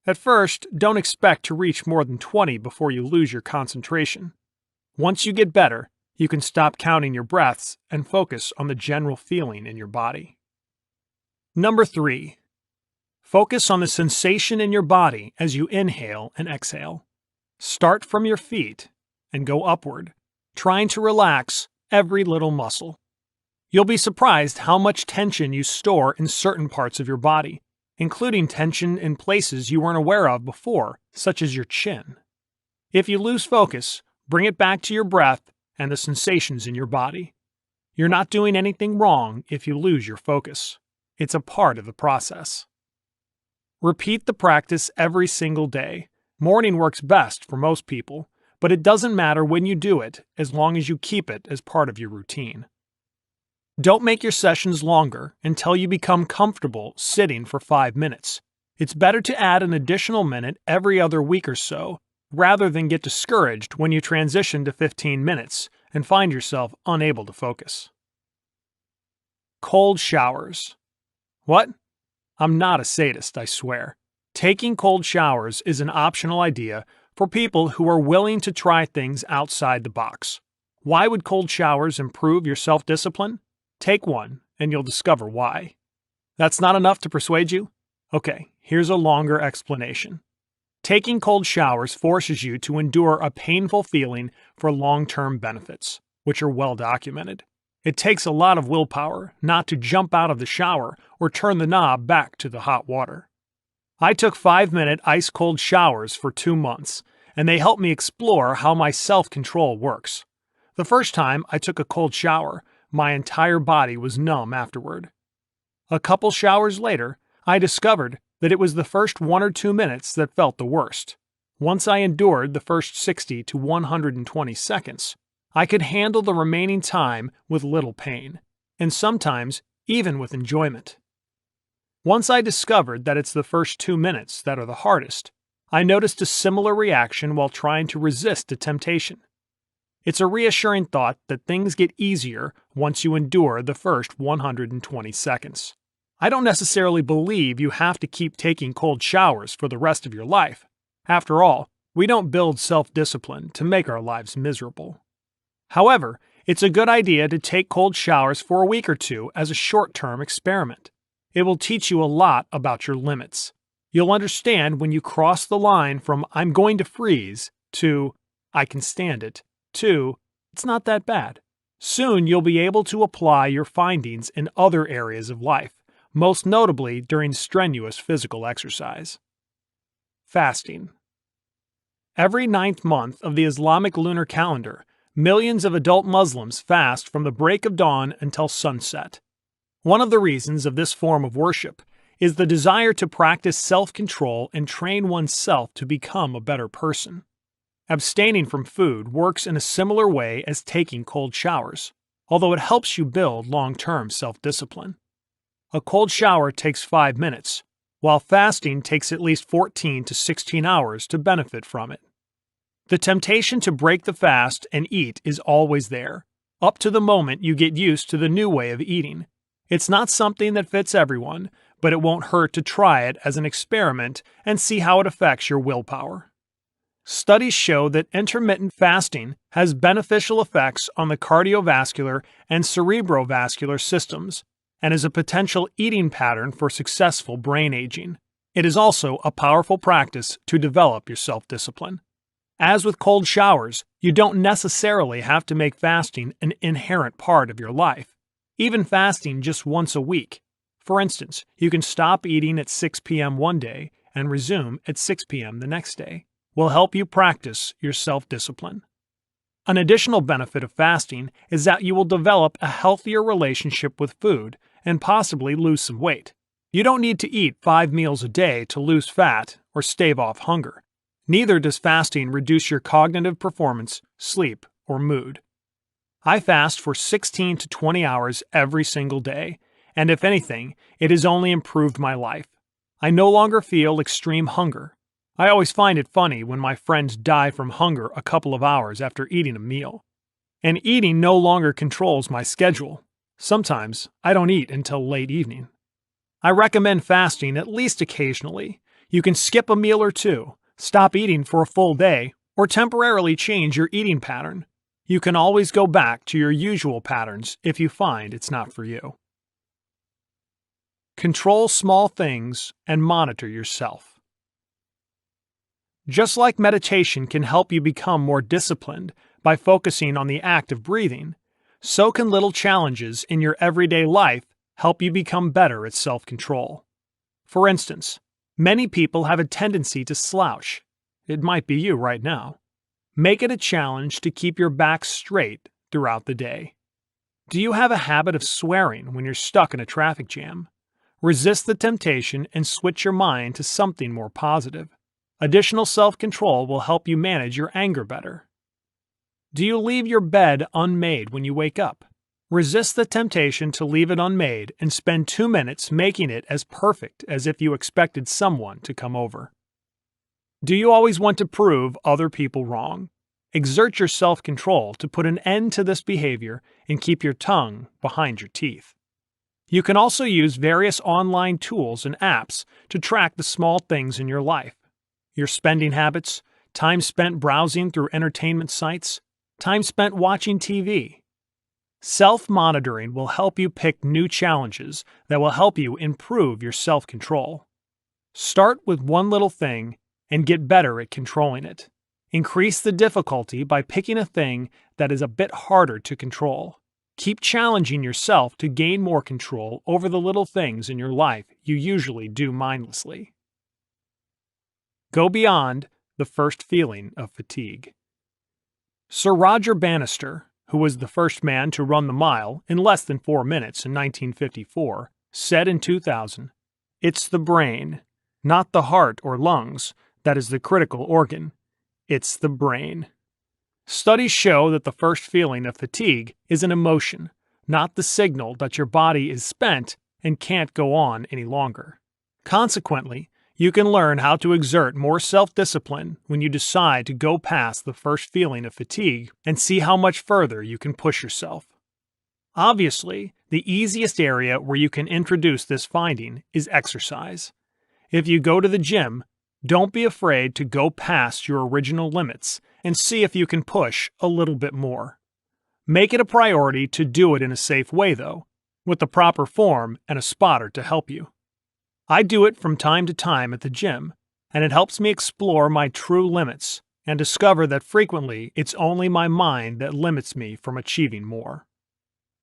S1: At first, don't expect to reach more than 20 before you lose your concentration. Once you get better, you can stop counting your breaths and focus on the general feeling in your body. Number 3. Focus on the sensation in your body as you inhale and exhale. Start from your feet and go upward, trying to relax every little muscle. You'll be surprised how much tension you store in certain parts of your body, including tension in places you weren't aware of before, such as your chin. If you lose focus, bring it back to your breath and the sensations in your body. You're not doing anything wrong if you lose your focus. It's a part of the process. Repeat the practice every single day. Morning works best for most people, but it doesn't matter when you do it as long as you keep it as part of your routine. Don't make your sessions longer until you become comfortable sitting for 5 minutes. It's better to add an additional minute every other week or so, rather than get discouraged when you transition to 15 minutes and find yourself unable to focus. Cold showers. What? I'm not a sadist, I swear. Taking cold showers is an optional idea for people who are willing to try things outside the box. Why would cold showers improve your self-discipline? Take one, and you'll discover why. That's not enough to persuade you? Okay, here's a longer explanation. Taking cold showers forces you to endure a painful feeling for long-term benefits, which are well documented. It takes a lot of willpower not to jump out of the shower or turn the knob back to the hot water. I took 5-minute ice-cold showers for 2 months, and they helped me explore how my self-control works. The first time I took a cold shower, my entire body was numb afterward. A couple showers later, I discovered that it was the first 1 or 2 minutes that felt the worst. Once I endured the first 60 to 120 seconds, I could handle the remaining time with little pain, and sometimes even with enjoyment. Once I discovered that it's the first 2 minutes that are the hardest, I noticed a similar reaction while trying to resist a temptation. It's a reassuring thought that things get easier once you endure the first 120 seconds. I don't necessarily believe you have to keep taking cold showers for the rest of your life. After all, we don't build self-discipline to make our lives miserable. However, it's a good idea to take cold showers for a week or two as a short-term experiment. It will teach you a lot about your limits. You'll understand when you cross the line from "I'm going to freeze" to "I can stand it" to "it's not that bad." Soon you'll be able to apply your findings in other areas of life, most notably during strenuous physical exercise. Fasting. Every 9th month of the Islamic lunar calendar, millions of adult Muslims fast from the break of dawn until sunset. One of the reasons of this form of worship is the desire to practice self-control and train oneself to become a better person. Abstaining from food works in a similar way as taking cold showers, although it helps you build long-term self-discipline. A cold shower takes 5 minutes, while fasting takes at least 14 to 16 hours to benefit from it. The temptation to break the fast and eat is always there, up to the moment you get used to the new way of eating. It's not something that fits everyone, but it won't hurt to try it as an experiment and see how it affects your willpower. Studies show that intermittent fasting has beneficial effects on the cardiovascular and cerebrovascular systems and is a potential eating pattern for successful brain aging. It is also a powerful practice to develop your self-discipline. As with cold showers, you don't necessarily have to make fasting an inherent part of your life. Even fasting just once a week. For instance, you can stop eating at 6 p.m. one day and resume at 6 p.m. the next day. Will help you practice your self-discipline. An additional benefit of fasting is that you will develop a healthier relationship with food and possibly lose some weight. You don't need to eat 5 meals a day to lose fat or stave off hunger. Neither does fasting reduce your cognitive performance, sleep, or mood. I fast for 16 to 20 hours every single day, and if anything, it has only improved my life. I no longer feel extreme hunger. I always find it funny when my friends die from hunger a couple of hours after eating a meal. And eating no longer controls my schedule. Sometimes I don't eat until late evening. I recommend fasting at least occasionally. You can skip a meal or two, stop eating for a full day, or temporarily change your eating pattern. You can always go back to your usual patterns if you find it's not for you. Control small things and monitor yourself. Just like meditation can help you become more disciplined by focusing on the act of breathing, so can little challenges in your everyday life help you become better at self-control. For instance, many people have a tendency to slouch. It might be you right now. Make it a challenge to keep your back straight throughout the day. Do you have a habit of swearing when you're stuck in a traffic jam? Resist the temptation and switch your mind to something more positive. Additional self-control will help you manage your anger better. Do you leave your bed unmade when you wake up? Resist the temptation to leave it unmade and spend 2 minutes making it as perfect as if you expected someone to come over. Do you always want to prove other people wrong? Exert your self-control to put an end to this behavior and keep your tongue behind your teeth. You can also use various online tools and apps to track the small things in your life: your spending habits, time spent browsing through entertainment sites, time spent watching TV. Self-monitoring will help you pick new challenges that will help you improve your self-control. Start with one little thing and get better at controlling it. Increase the difficulty by picking a thing that is a bit harder to control. Keep challenging yourself to gain more control over the little things in your life you usually do mindlessly. Go beyond the first feeling of fatigue. Sir Roger Bannister, who was the first man to run the mile in less than 4 minutes in 1954, said in 2000, "It's the brain, not the heart or lungs, that is the critical organ. It's the brain." Studies show that the first feeling of fatigue is an emotion, not the signal that your body is spent and can't go on any longer. Consequently, you can learn how to exert more self-discipline when you decide to go past the first feeling of fatigue and see how much further you can push yourself. Obviously, the easiest area where you can introduce this finding is exercise. If you go to the gym, don't be afraid to go past your original limits and see if you can push a little bit more. Make it a priority to do it in a safe way, though, with the proper form and a spotter to help you. I do it from time to time at the gym, and it helps me explore my true limits and discover that frequently it's only my mind that limits me from achieving more.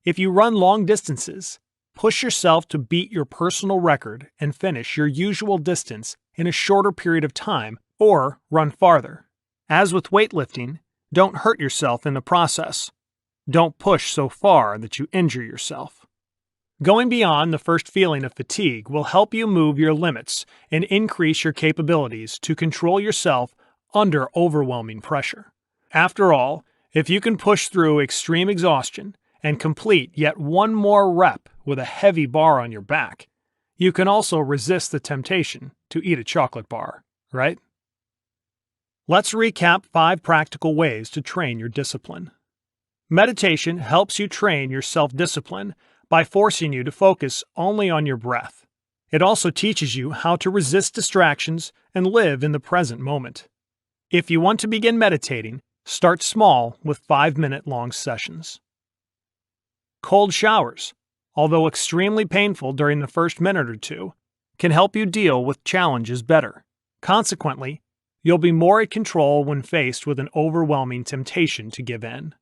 S1: If you run long distances, push yourself to beat your personal record and finish your usual distance in a shorter period of time, or run farther. As with weightlifting, don't hurt yourself in the process. Don't push so far that you injure yourself. Going beyond the first feeling of fatigue will help you move your limits and increase your capabilities to control yourself under overwhelming pressure. After all, if you can push through extreme exhaustion and complete yet one more rep with a heavy bar on your back, you can also resist the temptation to eat a chocolate bar, right? Let's recap 5 practical ways to train your discipline. Meditation helps you train your self-discipline by forcing you to focus only on your breath. It also teaches you how to resist distractions and live in the present moment. If you want to begin meditating, start small with 5-minute-long sessions. Cold showers, although extremely painful during the first minute or two, can help you deal with challenges better. Consequently, you'll be more at control when faced with an overwhelming temptation to give in.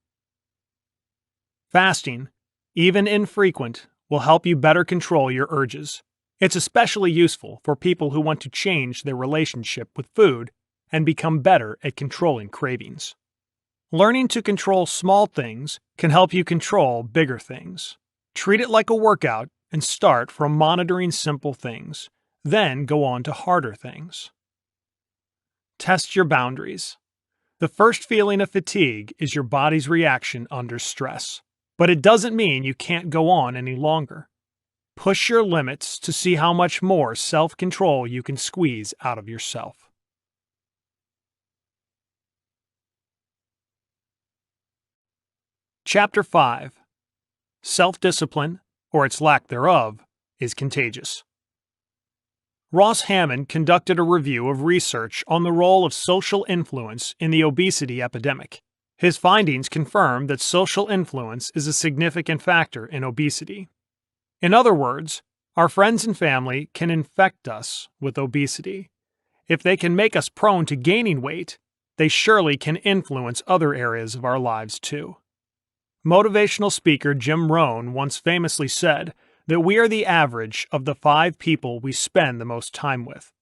S1: Fasting, even infrequent, will help you better control your urges. It's especially useful for people who want to change their relationship with food and become better at controlling cravings. Learning to control small things can help you control bigger things. Treat it like a workout and start from monitoring simple things, then go on to harder things. Test your boundaries. The first feeling of fatigue is your body's reaction under stress, but it doesn't mean you can't go on any longer. Push your limits to see how much more self-control you can squeeze out of yourself. Chapter 5. Self-discipline, or its lack thereof, is contagious. Ross Hammond conducted a review of research on the role of social influence in the obesity epidemic. His findings confirm that social influence is a significant factor in obesity. In other words, our friends and family can infect us with obesity. If they can make us prone to gaining weight, they surely can influence other areas of our lives too. Motivational speaker Jim Rohn once famously said that we are the average of the 5 people we spend the most time with.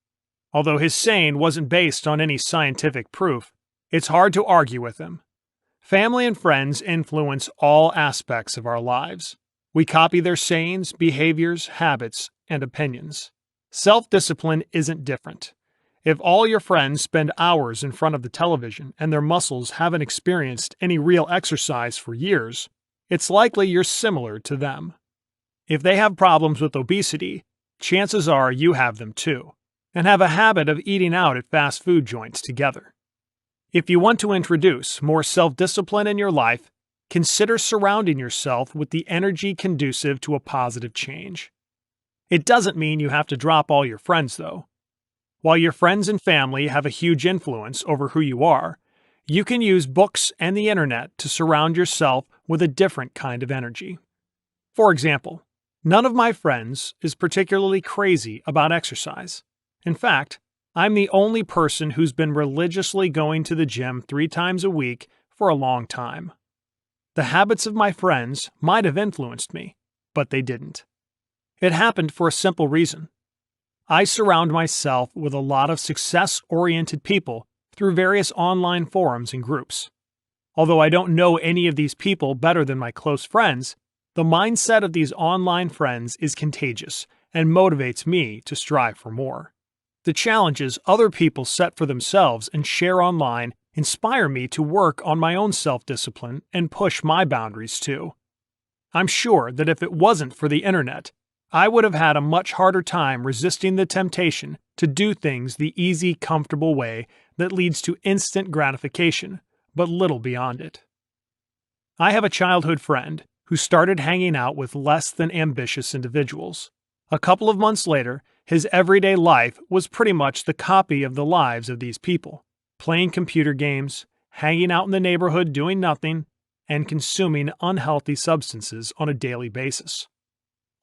S1: Although his saying wasn't based on any scientific proof, it's hard to argue with him. Family and friends influence all aspects of our lives. We copy their sayings, behaviors, habits, and opinions. Self-discipline isn't different. If all your friends spend hours in front of the television and their muscles haven't experienced any real exercise for years, it's likely you're similar to them. If they have problems with obesity, chances are you have them too, and have a habit of eating out at fast food joints together. If you want to introduce more self-discipline in your life, consider surrounding yourself with the energy conducive to a positive change. It doesn't mean you have to drop all your friends, though. While your friends and family have a huge influence over who you are, you can use books and the internet to surround yourself with a different kind of energy. For example, none of my friends is particularly crazy about exercise. In fact, I'm the only person who's been religiously going to the gym 3 times a week for a long time. The habits of my friends might have influenced me, but they didn't. It happened for a simple reason. I surround myself with a lot of success-oriented people through various online forums and groups. Although I don't know any of these people better than my close friends, the mindset of these online friends is contagious and motivates me to strive for more. The challenges other people set for themselves and share online inspire me to work on my own self-discipline and push my boundaries too. I'm sure that if it wasn't for the internet, I would have had a much harder time resisting the temptation to do things the easy, comfortable way that leads to instant gratification, but little beyond it. I have a childhood friend who started hanging out with less than ambitious individuals. A couple of months later, his everyday life was pretty much the copy of the lives of these people, playing computer games, hanging out in the neighborhood doing nothing, and consuming unhealthy substances on a daily basis.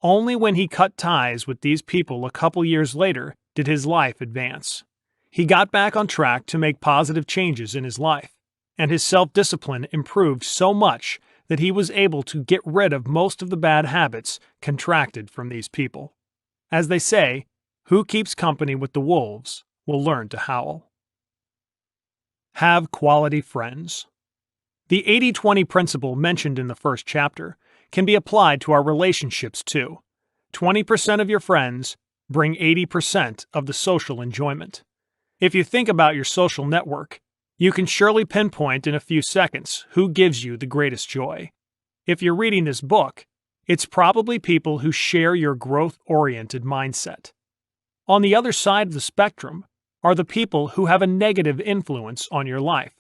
S1: Only when he cut ties with these people a couple years later did his life advance. He got back on track to make positive changes in his life, and his self-discipline improved so much that he was able to get rid of most of the bad habits contracted from these people. As they say, who keeps company with the wolves will learn to howl. Have quality friends. The 80-20 principle mentioned in the first chapter can be applied to our relationships too. 20% of your friends bring 80% of the social enjoyment. If you think about your social network, you can surely pinpoint in a few seconds who gives you the greatest joy. If you're reading this book, it's probably people who share your growth-oriented mindset. On the other side of the spectrum are the people who have a negative influence on your life.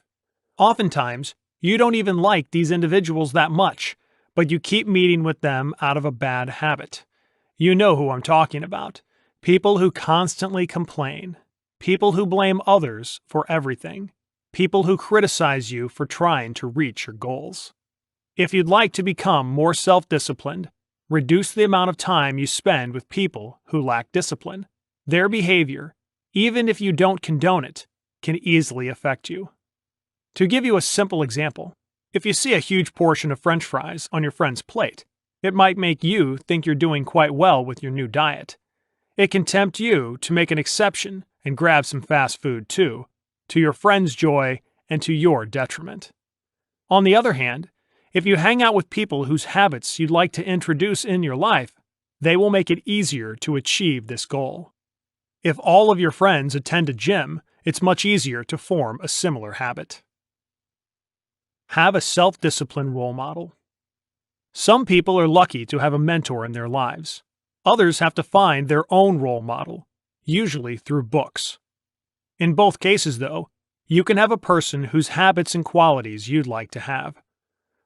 S1: Oftentimes, you don't even like these individuals that much, but you keep meeting with them out of a bad habit. You know who I'm talking about. People who constantly complain. People who blame others for everything. People who criticize you for trying to reach your goals. If you'd like to become more self-disciplined, reduce the amount of time you spend with people who lack discipline. Their behavior, even if you don't condone it, can easily affect you. To give you a simple example, if you see a huge portion of French fries on your friend's plate, it might make you think you're doing quite well with your new diet. It can tempt you to make an exception and grab some fast food too, to your friend's joy and to your detriment. On the other hand, if you hang out with people whose habits you'd like to introduce in your life, they will make it easier to achieve this goal. If all of your friends attend a gym, it's much easier to form a similar habit. Have a self-discipline role model. Some people are lucky to have a mentor in their lives. Others have to find their own role model, usually through books. In both cases, though, you can have a person whose habits and qualities you'd like to have.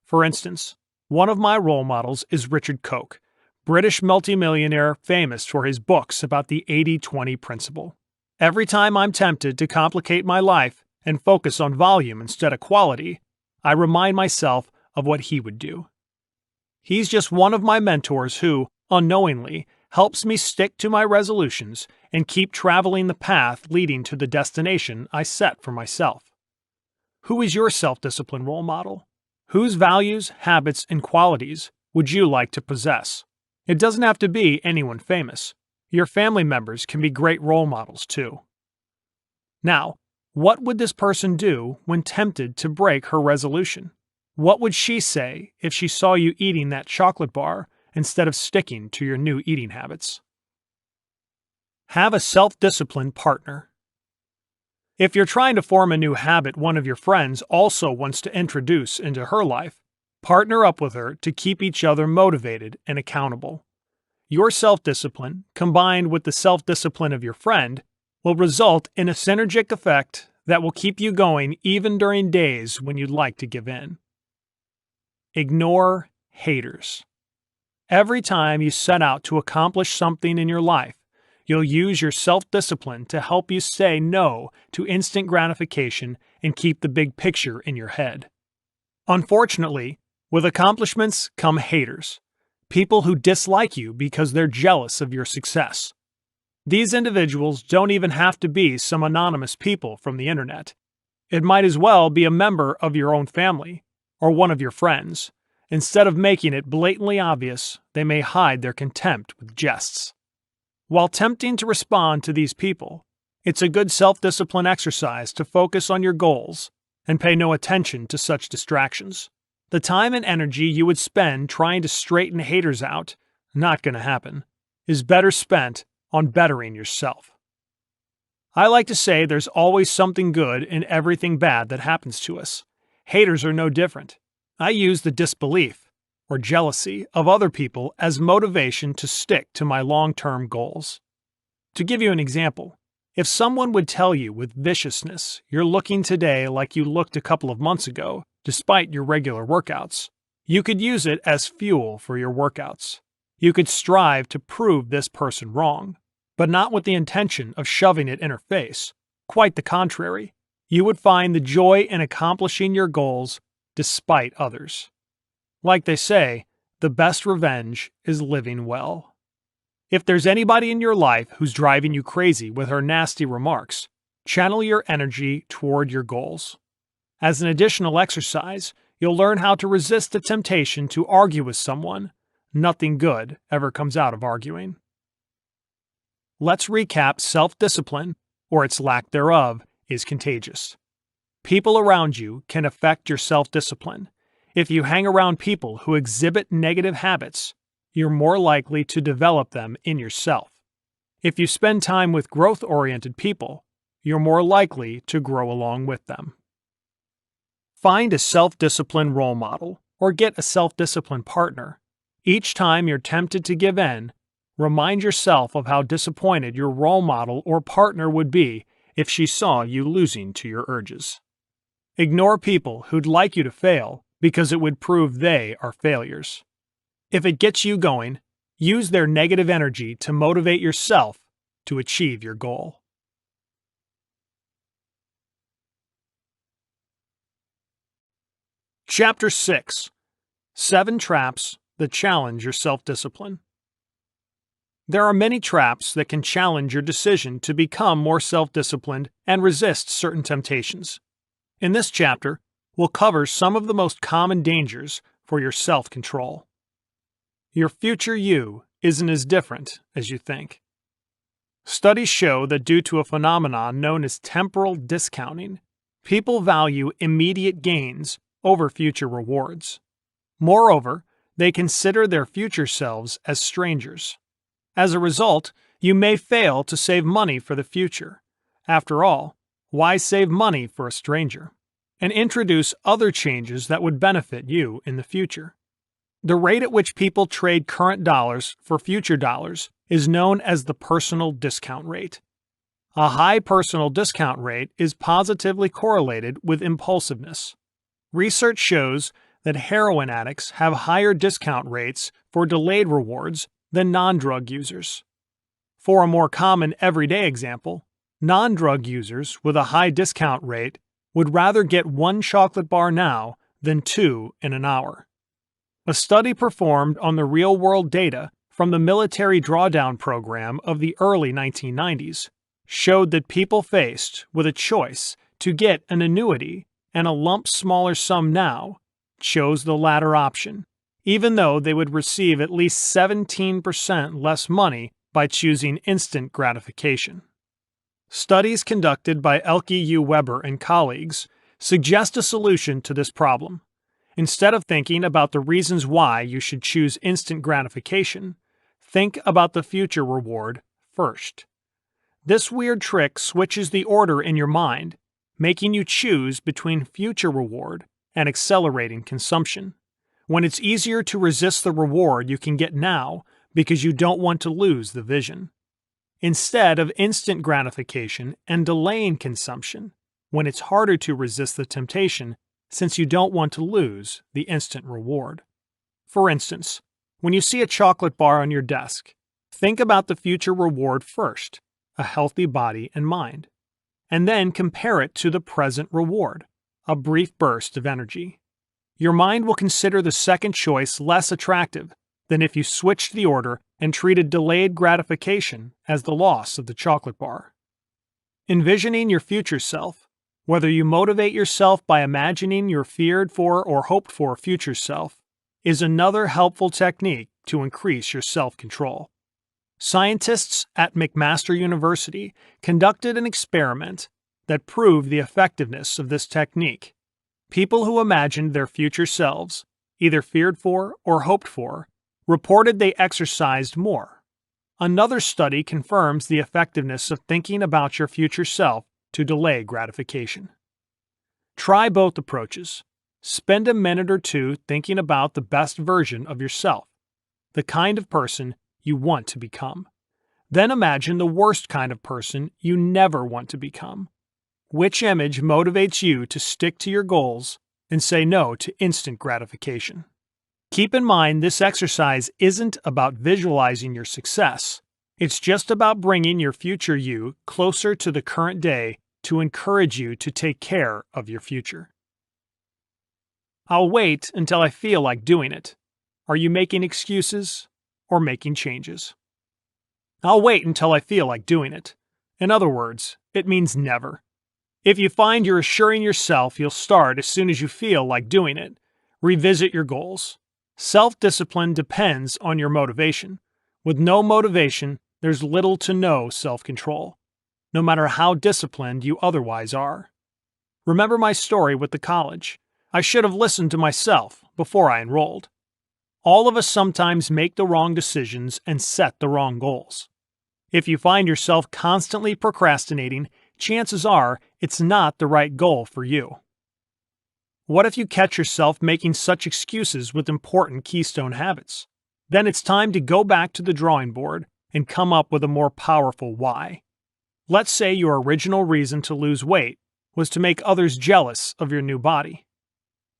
S1: For instance, one of my role models is Richard Koch, British multimillionaire famous for his books about the 80-20 principle. Every time I'm tempted to complicate my life and focus on volume instead of quality, I remind myself of what he would do. He's just one of my mentors who, unknowingly, helps me stick to my resolutions and keep traveling the path leading to the destination I set for myself. Who is your self-discipline role model? Whose values, habits, and qualities would you like to possess? It doesn't have to be anyone famous. Your family members can be great role models too. Now, what would this person do when tempted to break her resolution? What would she say if she saw you eating that chocolate bar instead of sticking to your new eating habits? Have a self-disciplined partner. If you're trying to form a new habit one of your friends also wants to introduce into her life, partner up with her to keep each other motivated and accountable. Your self-discipline, combined with the self-discipline of your friend, will result in a synergistic effect that will keep you going even during days when you'd like to give in. Ignore haters. Every time you set out to accomplish something in your life, you'll use your self-discipline to help you say no to instant gratification and keep the big picture in your head. Unfortunately, with accomplishments come haters, people who dislike you because they're jealous of your success. These individuals don't even have to be some anonymous people from the internet. It might as well be a member of your own family or one of your friends. Instead of making it blatantly obvious, they may hide their contempt with jests. While tempting to respond to these people, it's a good self-discipline exercise to focus on your goals and pay no attention to such distractions. The time and energy you would spend trying to straighten haters out, not going to happen, is better spent on bettering yourself. I like to say there's always something good in everything bad that happens to us. Haters are no different. I use the disbelief or jealousy of other people as motivation to stick to my long-term goals. To give you an example, if someone would tell you with viciousness you're looking today like you looked a couple of months ago, despite your regular workouts, you could use it as fuel for your workouts. You could strive to prove this person wrong, but not with the intention of shoving it in her face. Quite the contrary. You would find the joy in accomplishing your goals despite others. Like they say, the best revenge is living well. If there's anybody in your life who's driving you crazy with her nasty remarks, channel your energy toward your goals. As an additional exercise, you'll learn how to resist the temptation to argue with someone. Nothing good ever comes out of arguing. Let's recap: self-discipline, or its lack thereof, is contagious. People around you can affect your self-discipline. If you hang around people who exhibit negative habits, you're more likely to develop them in yourself. If you spend time with growth-oriented people, you're more likely to grow along with them. Find a self-discipline role model or get a self-discipline partner. Each time you're tempted to give in, remind yourself of how disappointed your role model or partner would be if she saw you losing to your urges. Ignore people who'd like you to fail because it would prove they are failures. If it gets you going, use their negative energy to motivate yourself to achieve your goal. Chapter 6: 7 Traps That Challenge Your Self-Discipline. There are many traps that can challenge your decision to become more self-disciplined and resist certain temptations. In this chapter, we'll cover some of the most common dangers for your self-control. Your future you isn't as different as you think. Studies show that due to a phenomenon known as temporal discounting, people value immediate gains over future rewards. Moreover, they consider their future selves as strangers. As a result, you may fail to save money for the future. After all, why save money for a stranger? And introduce other changes that would benefit you in the future. The rate at which people trade current dollars for future dollars is known as the personal discount rate. A high personal discount rate is positively correlated with impulsiveness. Research shows that heroin addicts have higher discount rates for delayed rewards than non-drug users. For a more common everyday example, non-drug users with a high discount rate would rather get 1 chocolate bar now than 2 in an hour. A study performed on the real-world data from the military drawdown program of the early 1990s showed that people faced with a choice to get an annuity and a lump smaller sum now chose the latter option, even though they would receive at least 17% less money by choosing instant gratification. Studies conducted by Elke U. Weber and colleagues suggest a solution to this problem. Instead of thinking about the reasons why you should choose instant gratification, think about the future reward first. This weird trick switches the order in your mind, making you choose between future reward and accelerating consumption, when it's easier to resist the reward you can get now because you don't want to lose the vision, instead of instant gratification and delaying consumption, when it's harder to resist the temptation since you don't want to lose the instant reward. For instance, when you see a chocolate bar on your desk, think about the future reward first, a healthy body and mind, and then compare it to the present reward, a brief burst of energy. Your mind will consider the second choice less attractive than if you switched the order and treated delayed gratification as the loss of the chocolate bar. Envisioning your future self, whether you motivate yourself by imagining your feared for or hoped for future self, is another helpful technique to increase your self-control. Scientists at McMaster University conducted an experiment that proved the effectiveness of this technique. People who imagined their future selves, either feared for or hoped for, reported they exercised more. Another study confirms the effectiveness of thinking about your future self to delay gratification. Try both approaches. Spend a minute or two thinking about the best version of yourself, the kind of person you want to become. Then imagine the worst kind of person you never want to become. Which image motivates you to stick to your goals and say no to instant gratification? Keep in mind, this exercise isn't about visualizing your success. It's just about bringing your future you closer to the current day to encourage you to take care of your future. I'll wait until I feel like doing it. Are you making excuses or making changes? I'll wait until I feel like doing it. In other words, it means never. If you find you're assuring yourself you'll start as soon as you feel like doing it, revisit your goals. Self-discipline depends on your motivation. With no motivation, there's little to no self-control, no matter how disciplined you otherwise are. Remember my story with the college. I should have listened to myself before I enrolled. All of us sometimes make the wrong decisions and set the wrong goals. If you find yourself constantly procrastinating, chances are it's not the right goal for you. What if you catch yourself making such excuses with important keystone habits? Then it's time to go back to the drawing board and come up with a more powerful why. Let's say your original reason to lose weight was to make others jealous of your new body.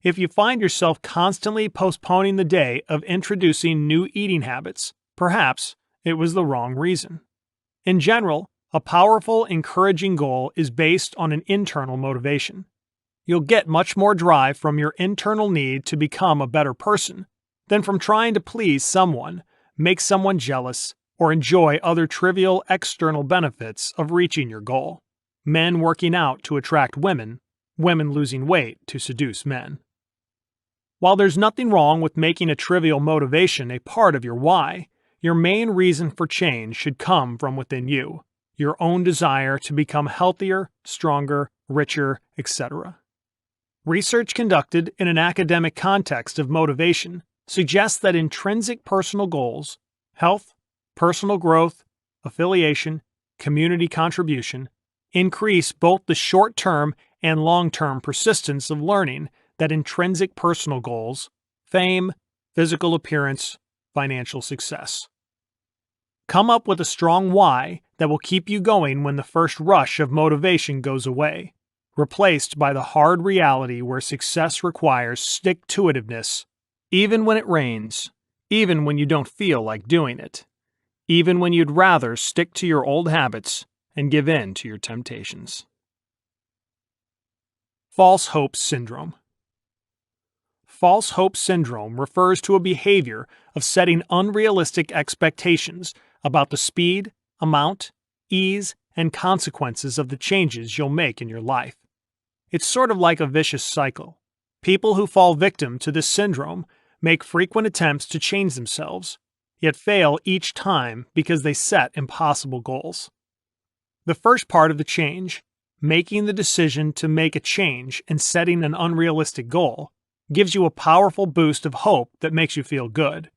S1: If you find yourself constantly postponing the day of introducing new eating habits, perhaps it was the wrong reason. In general, a powerful, encouraging goal is based on an internal motivation. You'll get much more drive from your internal need to become a better person than from trying to please someone, make someone jealous, or enjoy other trivial external benefits of reaching your goal. Men working out to attract women, women losing weight to seduce men. While there's nothing wrong with making a trivial motivation a part of your why, your main reason for change should come from within you, your own desire to become healthier, stronger, richer, etc. Research conducted in an academic context of motivation suggests that intrinsic personal goals, health, personal growth, affiliation, community contribution, increase both the short-term and long-term persistence of learning that intrinsic personal goals, fame, physical appearance, financial success. Come up with a strong why that will keep you going when the first rush of motivation goes away, replaced by the hard reality where success requires stick-to-itiveness, even when it rains, even when you don't feel like doing it, even when you'd rather stick to your old habits and give in to your temptations. False hope syndrome. False hope syndrome refers to a behavior of setting unrealistic expectations about the speed, amount, ease, and consequences of the changes you'll make in your life. It's sort of like a vicious cycle. People who fall victim to this syndrome make frequent attempts to change themselves, yet fail each time because they set impossible goals. The first part of the change, making the decision to make a change and setting an unrealistic goal, gives you a powerful boost of hope that makes you feel good.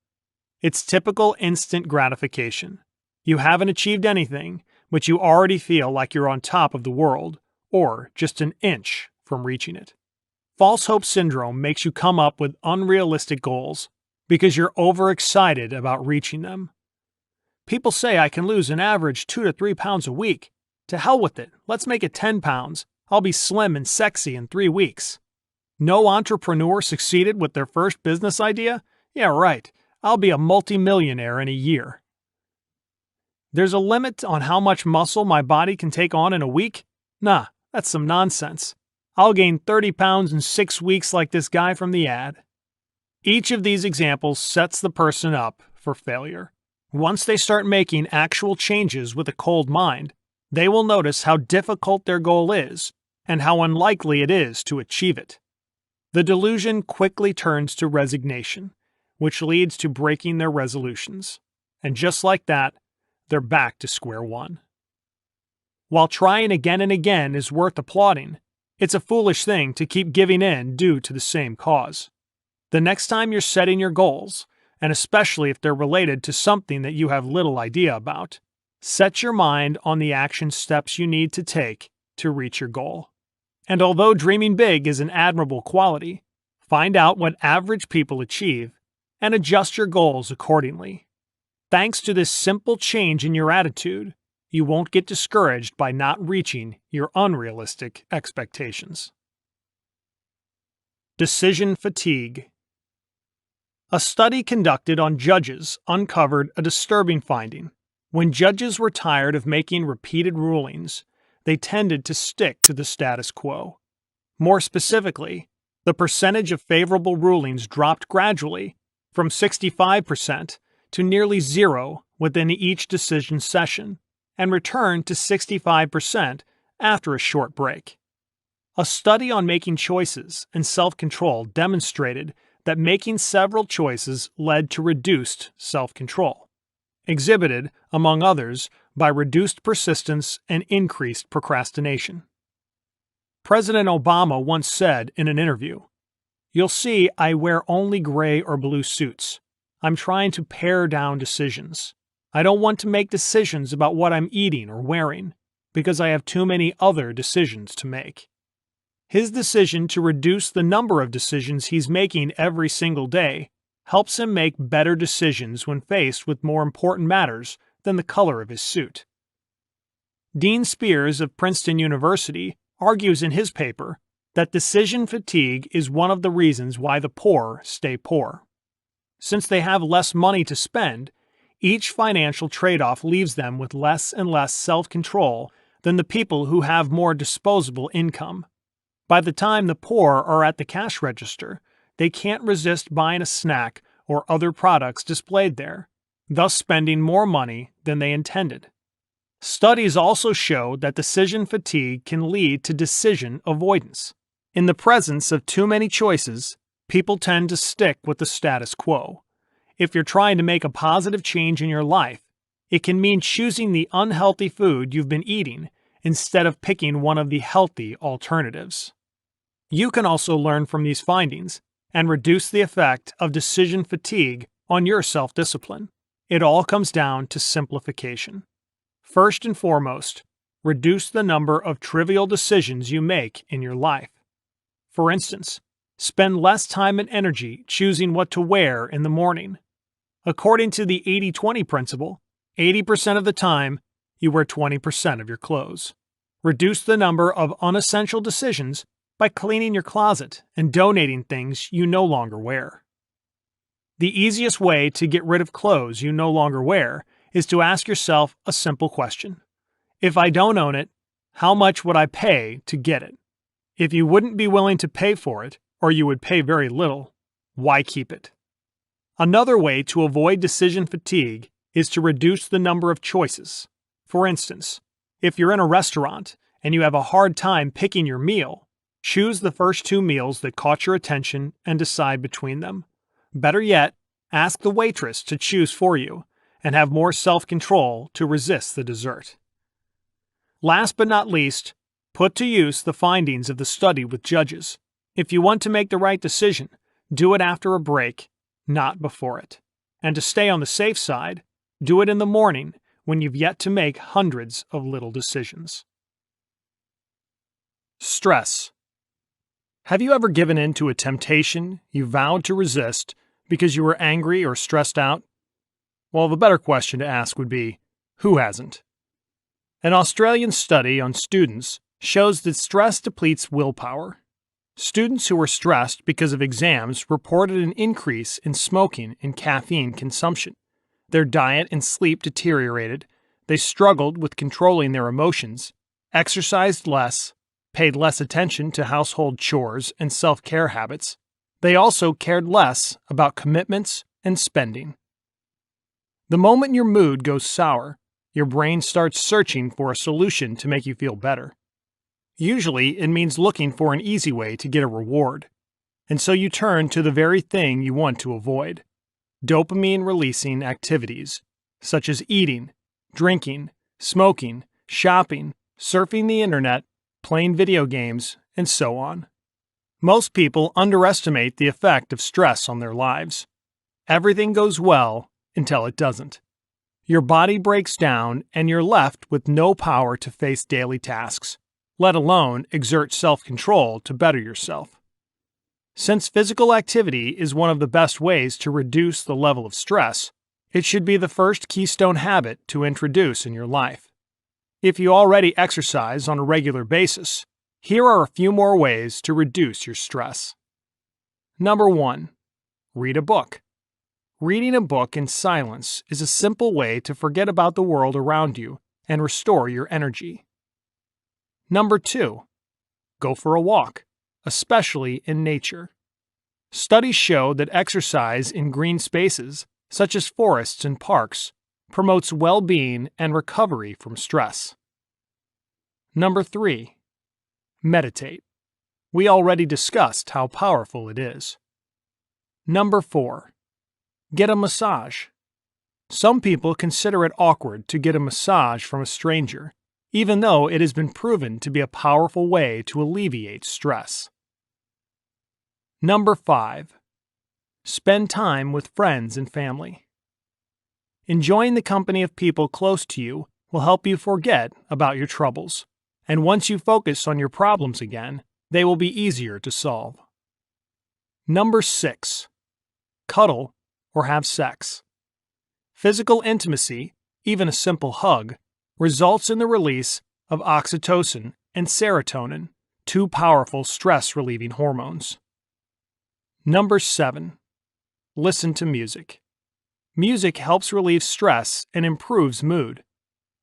S1: It's typical instant gratification. You haven't achieved anything, but you already feel like you're on top of the world, or just an inch from reaching it. False hope syndrome makes you come up with unrealistic goals because you're overexcited about reaching them. People say I can lose an average 2 to 3 pounds a week. To hell with it, let's make it 10 pounds. I'll be slim and sexy in 3 weeks. No entrepreneur succeeded with their first business idea? Yeah, right. I'll be a multimillionaire in a year. There's a limit on how much muscle my body can take on in a week? Nah, that's some nonsense. I'll gain 30 pounds in 6 weeks like this guy from the ad. Each of these examples sets the person up for failure. Once they start making actual changes with a cold mind, they will notice how difficult their goal is and how unlikely it is to achieve it. The delusion quickly turns to resignation, which leads to breaking their resolutions. And just like that, they're back to square one. While trying again and again is worth applauding, it's a foolish thing to keep giving in due to the same cause. The next time you're setting your goals, and especially if they're related to something that you have little idea about, set your mind on the action steps you need to take to reach your goal. And although dreaming big is an admirable quality, find out what average people achieve and adjust your goals accordingly. Thanks to this simple change in your attitude, you won't get discouraged by not reaching your unrealistic expectations. Decision fatigue. A study conducted on judges uncovered a disturbing finding. When judges were tired of making repeated rulings, they tended to stick to the status quo. More specifically, the percentage of favorable rulings dropped gradually from 65% to nearly zero within each decision session, and returned to 65% after a short break. A study on making choices and self-control demonstrated that making several choices led to reduced self-control, exhibited, among others, by reduced persistence and increased procrastination. President Obama once said in an interview, "You'll see I wear only gray or blue suits. I'm trying to pare down decisions. I don't want to make decisions about what I'm eating or wearing, because I have too many other decisions to make." His decision to reduce the number of decisions he's making every single day helps him make better decisions when faced with more important matters than the color of his suit. Dean Spears of Princeton University argues in his paper that decision fatigue is one of the reasons why the poor stay poor. Since they have less money to spend, each financial trade-off leaves them with less and less self-control than the people who have more disposable income. By the time the poor are at the cash register, they can't resist buying a snack or other products displayed there, thus spending more money than they intended. Studies also show that decision fatigue can lead to decision avoidance. In the presence of too many choices, people tend to stick with the status quo. If you're trying to make a positive change in your life, it can mean choosing the unhealthy food you've been eating instead of picking one of the healthy alternatives. You can also learn from these findings and reduce the effect of decision fatigue on your self-discipline. It all comes down to simplification. First and foremost, reduce the number of trivial decisions you make in your life. For instance, spend less time and energy choosing what to wear in the morning. According to the 80-20 principle, 80% of the time, you wear 20% of your clothes. Reduce the number of unessential decisions by cleaning your closet and donating things you no longer wear. The easiest way to get rid of clothes you no longer wear is to ask yourself a simple question. If I don't own it, how much would I pay to get it? If you wouldn't be willing to pay for it, or you would pay very little, why keep it? Another way to avoid decision fatigue is to reduce the number of choices. For instance, if you're in a restaurant and you have a hard time picking your meal, choose the first 2 meals that caught your attention and decide between them. Better yet, ask the waitress to choose for you and have more self-control to resist the dessert. Last but not least, put to use the findings of the study with judges. If you want to make the right decision, do it after a break, not before it. And to stay on the safe side, do it in the morning when you've yet to make hundreds of little decisions. Stress. Have you ever given in to a temptation you vowed to resist because you were angry or stressed out? Well, the better question to ask would be, who hasn't? An Australian study on students shows that stress depletes willpower. Students who were stressed because of exams reported an increase in smoking and caffeine consumption. Their diet and sleep deteriorated. They struggled with controlling their emotions, exercised less, paid less attention to household chores and self-care habits. They also cared less about commitments and spending. The moment your mood goes sour, your brain starts searching for a solution to make you feel better. Usually, it means looking for an easy way to get a reward, and so you turn to the very thing you want to avoid: dopamine-releasing activities, such as eating, drinking, smoking, shopping, surfing the internet, playing video games, and so on. Most people underestimate the effect of stress on their lives. Everything goes well until it doesn't. Your body breaks down and you're left with no power to face daily tasks, let alone exert self-control to better yourself. Since physical activity is one of the best ways to reduce the level of stress, it should be the first keystone habit to introduce in your life. If you already exercise on a regular basis, here are a few more ways to reduce your stress. Number 1. Read a book. Reading a book in silence is a simple way to forget about the world around you and restore your energy. Number 2. Go for a walk, especially in nature. Studies show that exercise in green spaces, such as forests and parks, promotes well-being and recovery from stress. Number 3. Meditate. We already discussed how powerful it is. Number 4. Get a massage. Some people consider it awkward to get a massage from a stranger, even though it has been proven to be a powerful way to alleviate stress. Number 5. Spend time with friends and family. Enjoying the company of people close to you will help you forget about your troubles, and once you focus on your problems again, they will be easier to solve. Number 6. Cuddle or have sex. Physical intimacy, even a simple hug, results in the release of oxytocin and serotonin, two powerful stress-relieving hormones. Number 7. Listen to music. Music helps relieve stress and improves mood.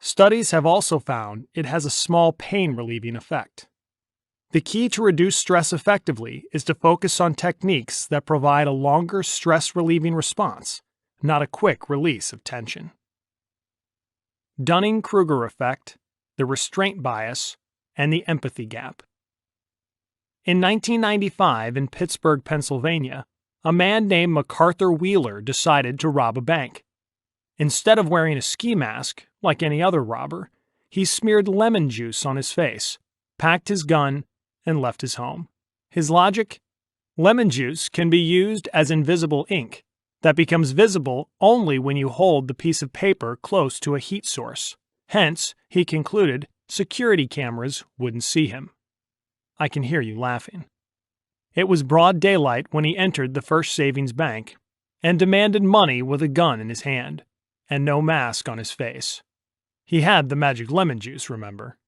S1: Studies have also found it has a small pain-relieving effect. The key to reduce stress effectively is to focus on techniques that provide a longer stress-relieving response, not a quick release of tension. Dunning-Kruger effect, the restraint bias, and the empathy gap. In 1995 in Pittsburgh, Pennsylvania, a man named MacArthur Wheeler decided to rob a bank. Instead of wearing a ski mask, like any other robber, he smeared lemon juice on his face, packed his gun, and left his home. His logic? Lemon juice can be used as invisible ink that becomes visible only when you hold the piece of paper close to a heat source. Hence, he concluded, security cameras wouldn't see him. I can hear you laughing. It was broad daylight when he entered the First Savings Bank and demanded money with a gun in his hand and no mask on his face. He had the magic lemon juice, remember?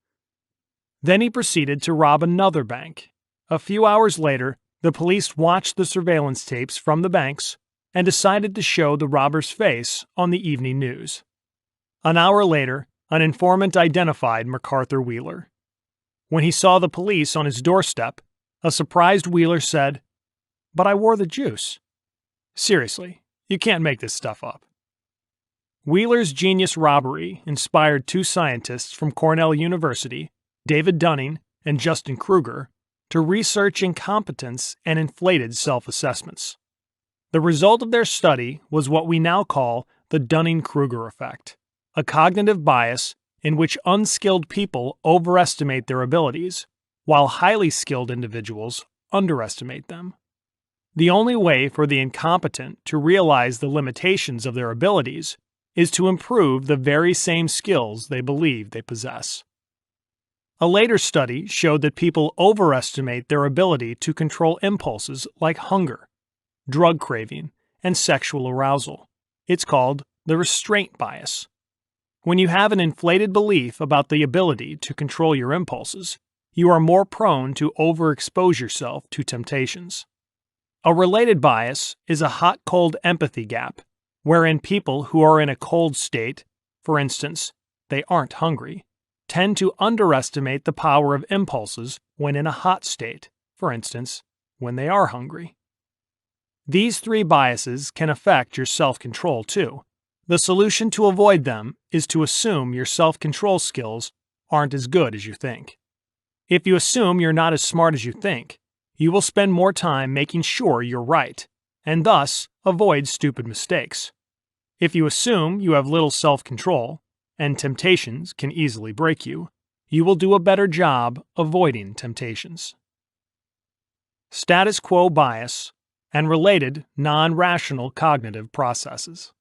S1: Then he proceeded to rob another bank. A few hours later, the police watched the surveillance tapes from the banks and decided to show the robber's face on the evening news. An hour later, an informant identified MacArthur Wheeler. When he saw the police on his doorstep, a surprised Wheeler said, "But I wore the juice." Seriously, you can't make this stuff up. Wheeler's genius robbery inspired two scientists from Cornell University, David Dunning and Justin Kruger, to research incompetence and inflated self-assessments. The result of their study was what we now call the Dunning-Kruger effect, a cognitive bias in which unskilled people overestimate their abilities, while highly skilled individuals underestimate them. The only way for the incompetent to realize the limitations of their abilities is to improve the very same skills they believe they possess. A later study showed that people overestimate their ability to control impulses like hunger, drug craving, and sexual arousal. It's called the restraint bias. When you have an inflated belief about the ability to control your impulses, you are more prone to overexpose yourself to temptations. A related bias is a hot-cold empathy gap, wherein people who are in a cold state, for instance, they aren't hungry, tend to underestimate the power of impulses when in a hot state, for instance, when they are hungry. These three biases can affect your self-control too. The solution to avoid them is to assume your self-control skills aren't as good as you think. If you assume you're not as smart as you think, you will spend more time making sure you're right, and thus avoid stupid mistakes. If you assume you have little self-control, and temptations can easily break you, you will do a better job avoiding temptations. Status quo bias and related non-rational cognitive processes.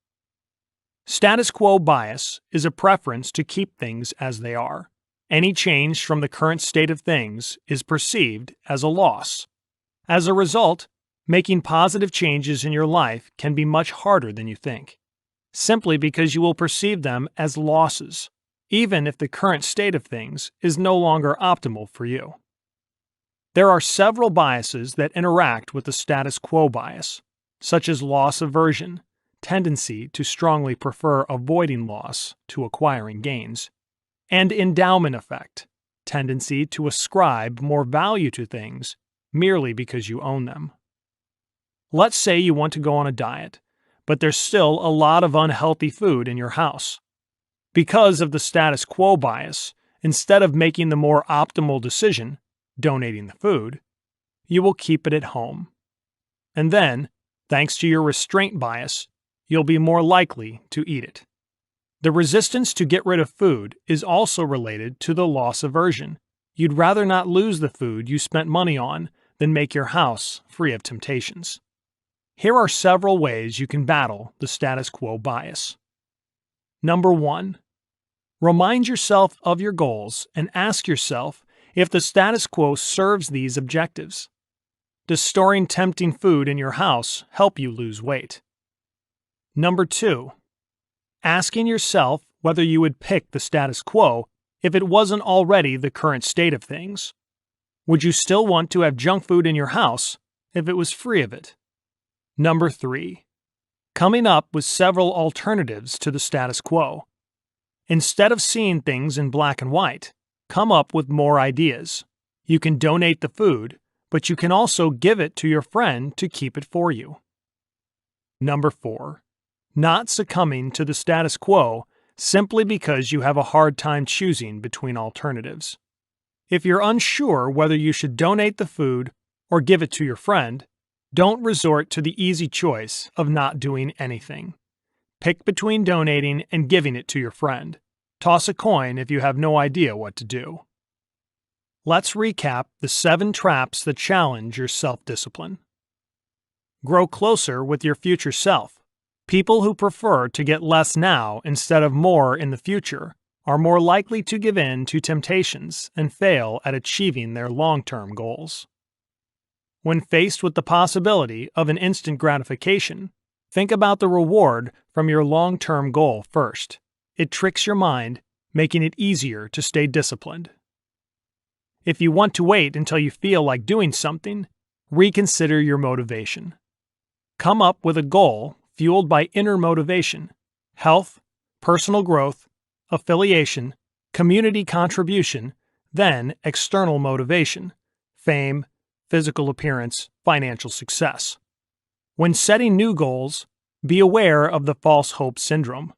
S1: Status quo bias is a preference to keep things as they are. Any change from the current state of things is perceived as a loss. As a result, making positive changes in your life can be much harder than you think, simply because you will perceive them as losses, even if the current state of things is no longer optimal for you. There are several biases that interact with the status quo bias, such as loss aversion, tendency to strongly prefer avoiding loss to acquiring gains, and endowment effect, tendency to ascribe more value to things merely because you own them. Let's say you want to go on a diet, but there's still a lot of unhealthy food in your house. Because of the status quo bias, instead of making the more optimal decision, donating the food, you will keep it at home. And then, thanks to your restraint bias, you'll be more likely to eat it. The resistance to get rid of food is also related to the loss aversion. You'd rather not lose the food you spent money on than make your house free of temptations. Here are several ways you can battle the status quo bias. Number 1. Remind yourself of your goals and ask yourself if the status quo serves these objectives. Does storing tempting food in your house help you lose weight? Number 2. Asking yourself whether you would pick the status quo if it wasn't already the current state of things. Would you still want to have junk food in your house if it was free of it? Number 3. Coming up with several alternatives to the status quo. Instead of seeing things in black and white, come up with more ideas. You can donate the food, but you can also give it to your friend to keep it for you. Number 4. Not succumbing to the status quo simply because you have a hard time choosing between alternatives. If you're unsure whether you should donate the food or give it to your friend, don't resort to the easy choice of not doing anything. Pick between donating and giving it to your friend. Toss a coin if you have no idea what to do. Let's recap the 7 traps that challenge your self-discipline. Grow closer with your future self. People who prefer to get less now instead of more in the future are more likely to give in to temptations and fail at achieving their long-term goals. When faced with the possibility of an instant gratification, think about the reward from your long-term goal first. It tricks your mind, making it easier to stay disciplined. If you want to wait until you feel like doing something, reconsider your motivation. Come up with a goal fueled by inner motivation, health, personal growth, affiliation, community contribution, then external motivation, fame, physical appearance, financial success. When setting new goals, be aware of the false hope syndrome.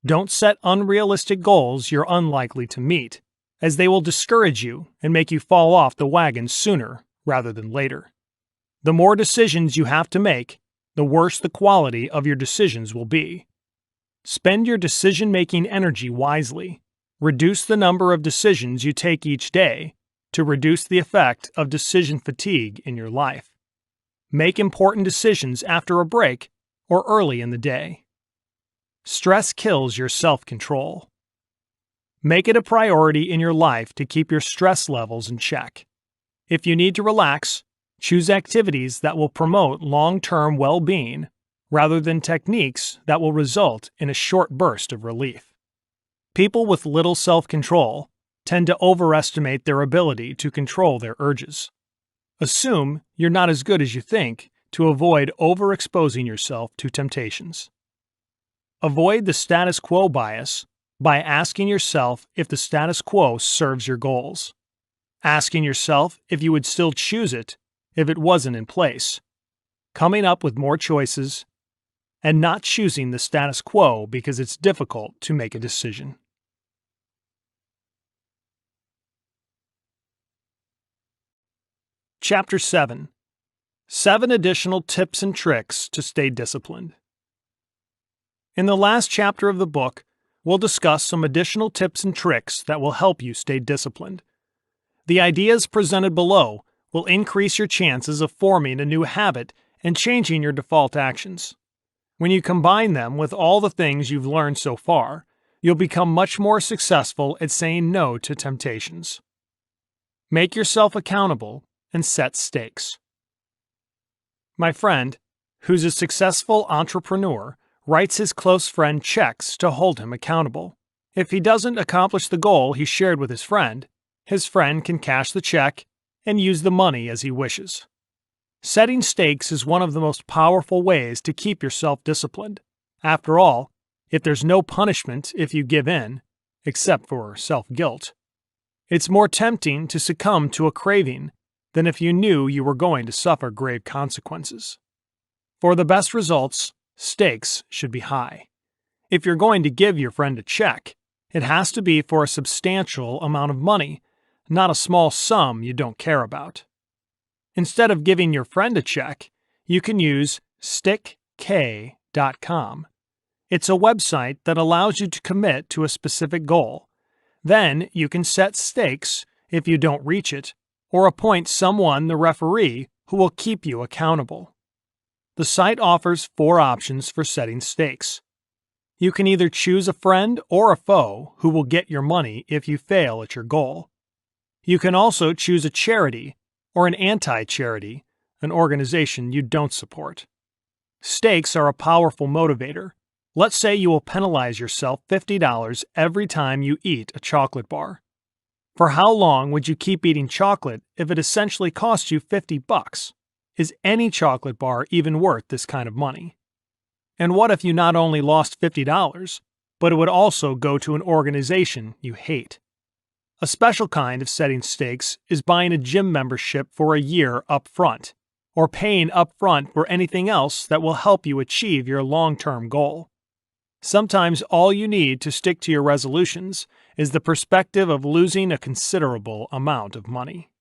S1: Don't set unrealistic goals you're unlikely to meet, as they will discourage you and make you fall off the wagon sooner rather than later. The more decisions you have to make, the worse the quality of your decisions will be. Spend your decision-making energy wisely. Reduce the number of decisions you take each day to reduce the effect of decision fatigue in your life. Make important decisions after a break or early in the day. Stress kills your self-control. Make it a priority in your life to keep your stress levels in check. If you need to relax, choose activities that will promote long-term well-being rather than techniques that will result in a short burst of relief. People with little self-control tend to overestimate their ability to control their urges. Assume you're not as good as you think to avoid overexposing yourself to temptations. Avoid the status quo bias by asking yourself if the status quo serves your goals. Asking yourself if you would still choose it if it wasn't in place. Coming up with more choices and not choosing the status quo because it's difficult to make a decision. Chapter 7. 7 additional tips and tricks to stay disciplined. In the last chapter of the book, we'll discuss some additional tips and tricks that will help you stay disciplined. The ideas presented below will increase your chances of forming a new habit and changing your default actions. When you combine them with all the things you've learned so far, you'll become much more successful at saying no to temptations. Make yourself accountable and set stakes. My friend, who's a successful entrepreneur, writes his close friend checks to hold him accountable. If he doesn't accomplish the goal he shared with his friend can cash the check and use the money as he wishes. Setting stakes is one of the most powerful ways to keep yourself disciplined. After all, if there's no punishment if you give in, except for self-guilt, it's more tempting to succumb to a craving than if you knew you were going to suffer grave consequences. For the best results, stakes should be high. If you're going to give your friend a check, it has to be for a substantial amount of money, not a small sum you don't care about. Instead of giving your friend a check, you can use stickk.com. It's a website that allows you to commit to a specific goal. Then you can set stakes if you don't reach it, or appoint someone, the referee, who will keep you accountable. The site offers 4 options for setting stakes. You can either choose a friend or a foe who will get your money if you fail at your goal. You can also choose a charity or an anti-charity, an organization you don't support. Stakes are a powerful motivator. Let's say you will penalize yourself $50 every time you eat a chocolate bar. For how long would you keep eating chocolate if it essentially cost you $50? Is any chocolate bar even worth this kind of money? And what if you not only lost $50, but it would also go to an organization you hate? A special kind of setting stakes is buying a gym membership for a year up front, or paying up front for anything else that will help you achieve your long-term goal. Sometimes all you need to stick to your resolutions is the perspective of losing a considerable amount of money.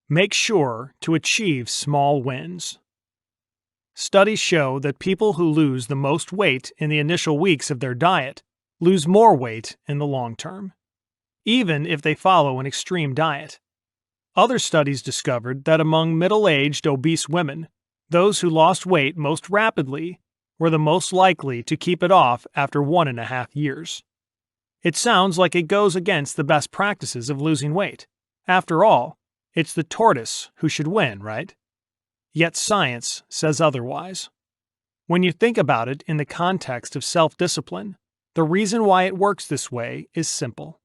S1: Make sure to achieve small wins. Studies show that people who lose the most weight in the initial weeks of their diet lose more weight in the long term, even if they follow an extreme diet. Other studies discovered that among middle-aged obese women, those who lost weight most rapidly were the most likely to keep it off after 1.5 years. It sounds like it goes against the best practices of losing weight. After all, it's the tortoise who should win, right? Yet science says otherwise. When you think about it in the context of self-discipline, the reason why it works this way is simple.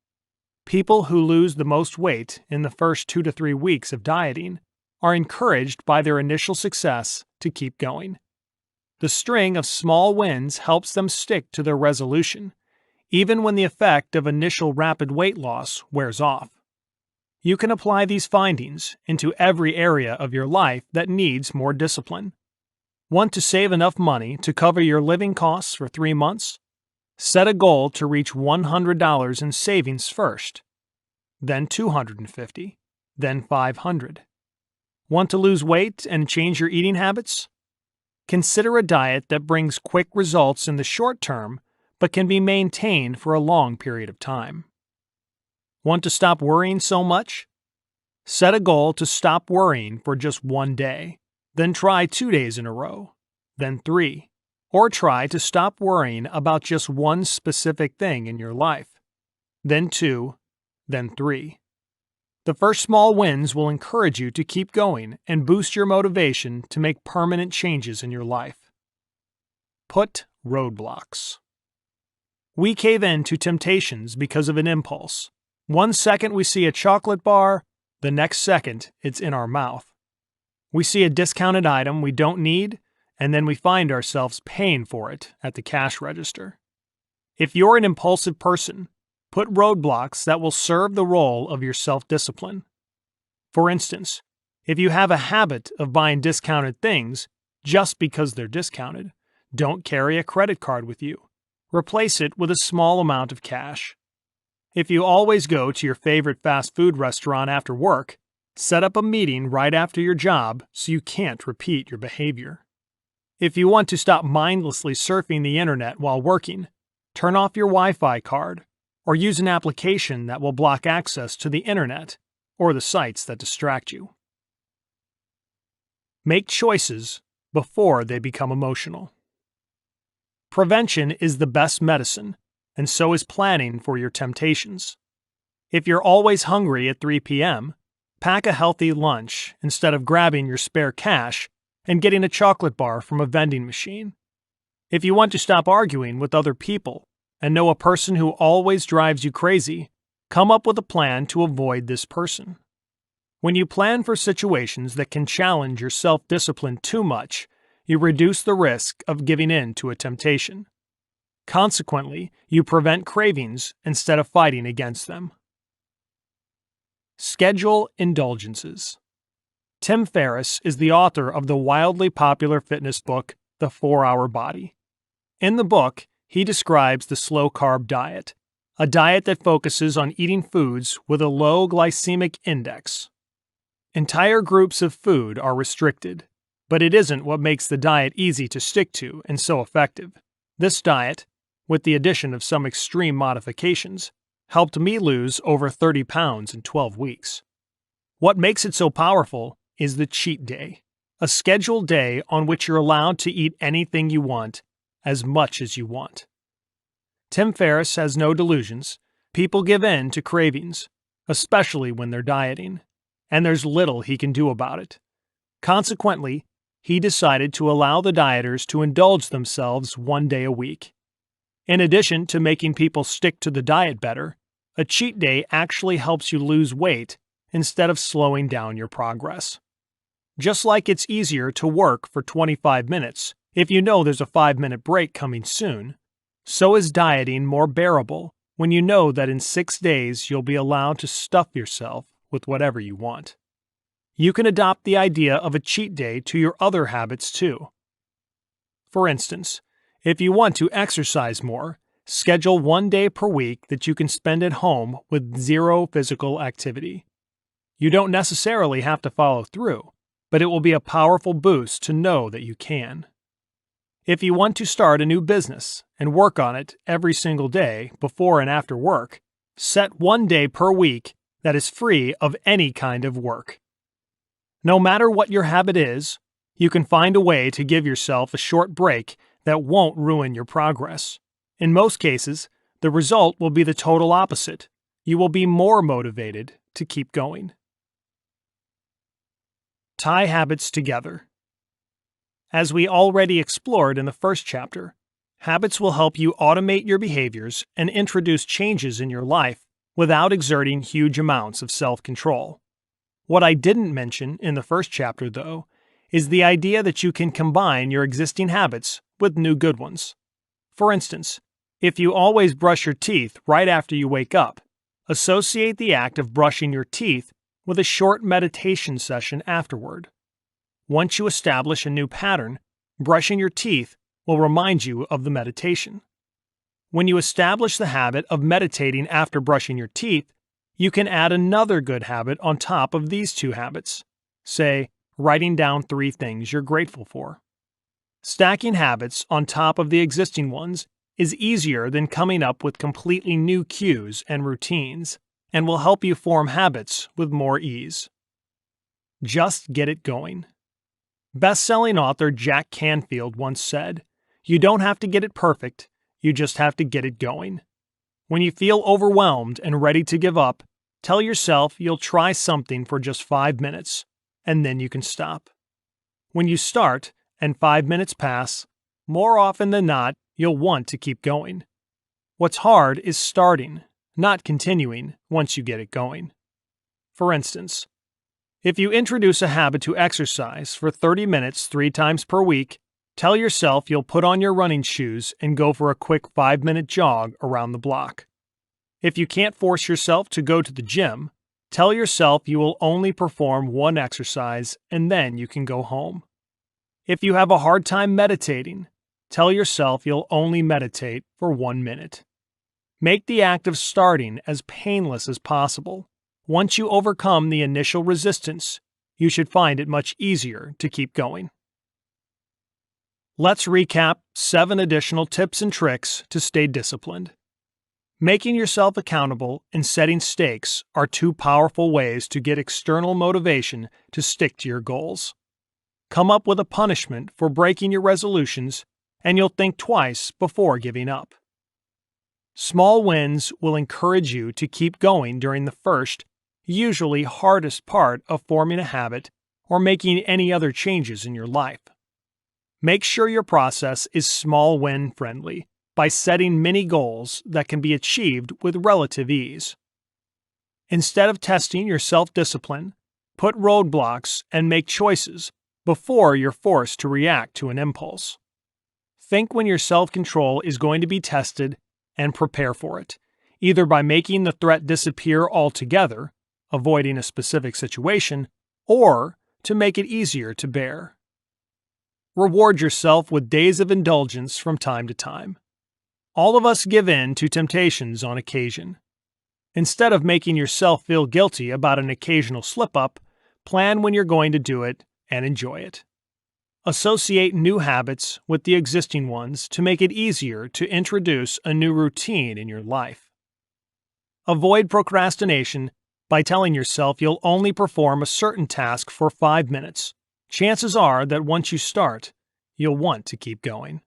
S1: People who lose the most weight in the first 2 to 3 weeks of dieting are encouraged by their initial success to keep going. The string of small wins helps them stick to their resolution, even when the effect of initial rapid weight loss wears off. You can apply these findings into every area of your life that needs more discipline. Want to save enough money to cover your living costs for 3 months? Set a goal to reach $100 in savings first, then $250, then $500. Want to lose weight and change your eating habits? Consider a diet that brings quick results in the short term but can be maintained for a long period of time. Want to stop worrying so much? Set a goal to stop worrying for just 1 day, then try 2 days in a row, then 3. or try to stop worrying about just one specific thing in your life. Then 2, then 3. The first small wins will encourage you to keep going and boost your motivation to make permanent changes in your life. Put roadblocks. We cave in to temptations because of an impulse. One second we see a chocolate bar, the next second it's in our mouth. We see a discounted item we don't need, and then we find ourselves paying for it at the cash register. If you're an impulsive person, put roadblocks that will serve the role of your self-discipline. For instance, if you have a habit of buying discounted things just because they're discounted, don't carry a credit card with you. Replace it with a small amount of cash. If you always go to your favorite fast food restaurant after work, set up a meeting right after your job so you can't repeat your behavior. If you want to stop mindlessly surfing the internet while working, turn off your Wi-Fi card or use an application that will block access to the internet or the sites that distract you. Make choices before they become emotional. Prevention is the best medicine, and so is planning for your temptations. If you're always hungry at 3 p.m., pack a healthy lunch instead of grabbing your spare cash and getting a chocolate bar from a vending machine. If you want to stop arguing with other people and know a person who always drives you crazy, come up with a plan to avoid this person. When you plan for situations that can challenge your self-discipline too much, you reduce the risk of giving in to a temptation. Consequently, you prevent cravings instead of fighting against them. Schedule indulgences. Tim Ferriss is the author of the wildly popular fitness book, The 4-Hour Body. In the book, he describes the slow-carb diet, a diet that focuses on eating foods with a low glycemic index. Entire groups of food are restricted, but it isn't what makes the diet easy to stick to and so effective. This diet, with the addition of some extreme modifications, helped me lose over 30 pounds in 12 weeks. What makes it so powerful is the cheat day, a scheduled day on which you're allowed to eat anything you want, as much as you want. Tim Ferriss has no delusions. People give in to cravings, especially when they're dieting, and there's little he can do about it. Consequently, he decided to allow the dieters to indulge themselves one day a week. In addition to making people stick to the diet better, a cheat day actually helps you lose weight instead of slowing down your progress. Just like it's easier to work for 25 minutes if you know there's a 5-minute break coming soon, so is dieting more bearable when you know that in 6 days you'll be allowed to stuff yourself with whatever you want. You can adopt the idea of a cheat day to your other habits too. For instance, if you want to exercise more, schedule 1 day per week that you can spend at home with zero physical activity. You don't necessarily have to follow through, but it will be a powerful boost to know that you can. If you want to start a new business and work on it every single day before and after work, set 1 day per week that is free of any kind of work. No matter what your habit is, you can find a way to give yourself a short break that won't ruin your progress. In most cases, the result will be the total opposite. You will be more motivated to keep going. Tie habits together. As we already explored in the first chapter, habits will help you automate your behaviors and introduce changes in your life without exerting huge amounts of self-control. What I didn't mention in the first chapter, though, is the idea that you can combine your existing habits with new good ones. For instance, if you always brush your teeth right after you wake up, associate the act of brushing your teeth with a short meditation session afterward. Once you establish a new pattern, brushing your teeth will remind you of the meditation. When you establish the habit of meditating after brushing your teeth, you can add another good habit on top of these 2 habits. Say, writing down 3 things you're grateful for. Stacking habits on top of the existing ones is easier than coming up with completely new cues and routines, and will help you form habits with more ease. Just get it going. Best-selling author Jack Canfield once said, You don't have to get it perfect, you just have to get it going. When you feel overwhelmed and ready to give up, tell yourself you'll try something for just 5 minutes, and then you can stop. When you start, and 5 minutes pass, more often than not, you'll want to keep going. What's hard is starting, not continuing once you get it going. For instance, if you introduce a habit to exercise for 30 minutes 3 times per week, tell yourself you'll put on your running shoes and go for a quick 5-minute jog around the block. If you can't force yourself to go to the gym, tell yourself you will only perform one exercise and then you can go home. If you have a hard time meditating, tell yourself you'll only meditate for 1 minute. Make the act of starting as painless as possible. Once you overcome the initial resistance, you should find it much easier to keep going. Let's recap 7 additional tips and tricks to stay disciplined. Making yourself accountable and setting stakes are 2 powerful ways to get external motivation to stick to your goals. Come up with a punishment for breaking your resolutions, and you'll think twice before giving up. Small wins will encourage you to keep going during the first, usually hardest part of forming a habit or making any other changes in your life. Make sure your process is small win friendly by setting mini goals that can be achieved with relative ease. Instead of testing your self-discipline, put roadblocks and make choices before you're forced to react to an impulse. Think when your self-control is going to be tested and prepare for it, either by making the threat disappear altogether, avoiding a specific situation, or to make it easier to bear. Reward yourself with days of indulgence from time to time. All of us give in to temptations on occasion. Instead of making yourself feel guilty about an occasional slip-up, plan when you're going to do it and enjoy it. Associate new habits with the existing ones to make it easier to introduce a new routine in your life. Avoid procrastination by telling yourself you'll only perform a certain task for 5 minutes. Chances are that once you start, you'll want to keep going.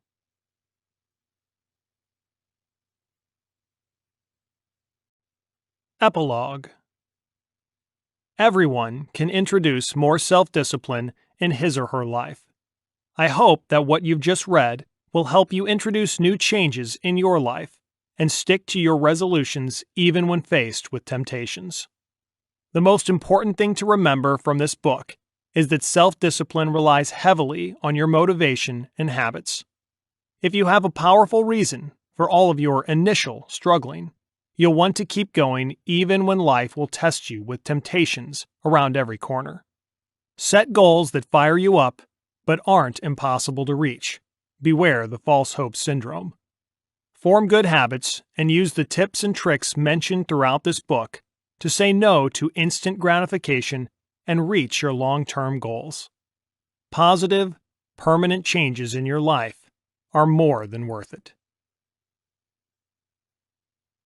S1: Epilogue. Everyone can introduce more self-discipline in his or her life. I hope that what you've just read will help you introduce new changes in your life and stick to your resolutions even when faced with temptations. The most important thing to remember from this book is that self-discipline relies heavily on your motivation and habits. If you have a powerful reason for all of your initial struggling, you'll want to keep going even when life will test you with temptations around every corner. Set goals that fire you up but aren't impossible to reach. Beware the false hope syndrome. Form good habits and use the tips and tricks mentioned throughout this book to say no to instant gratification and reach your long-term goals. Positive, permanent changes in your life are more than worth it.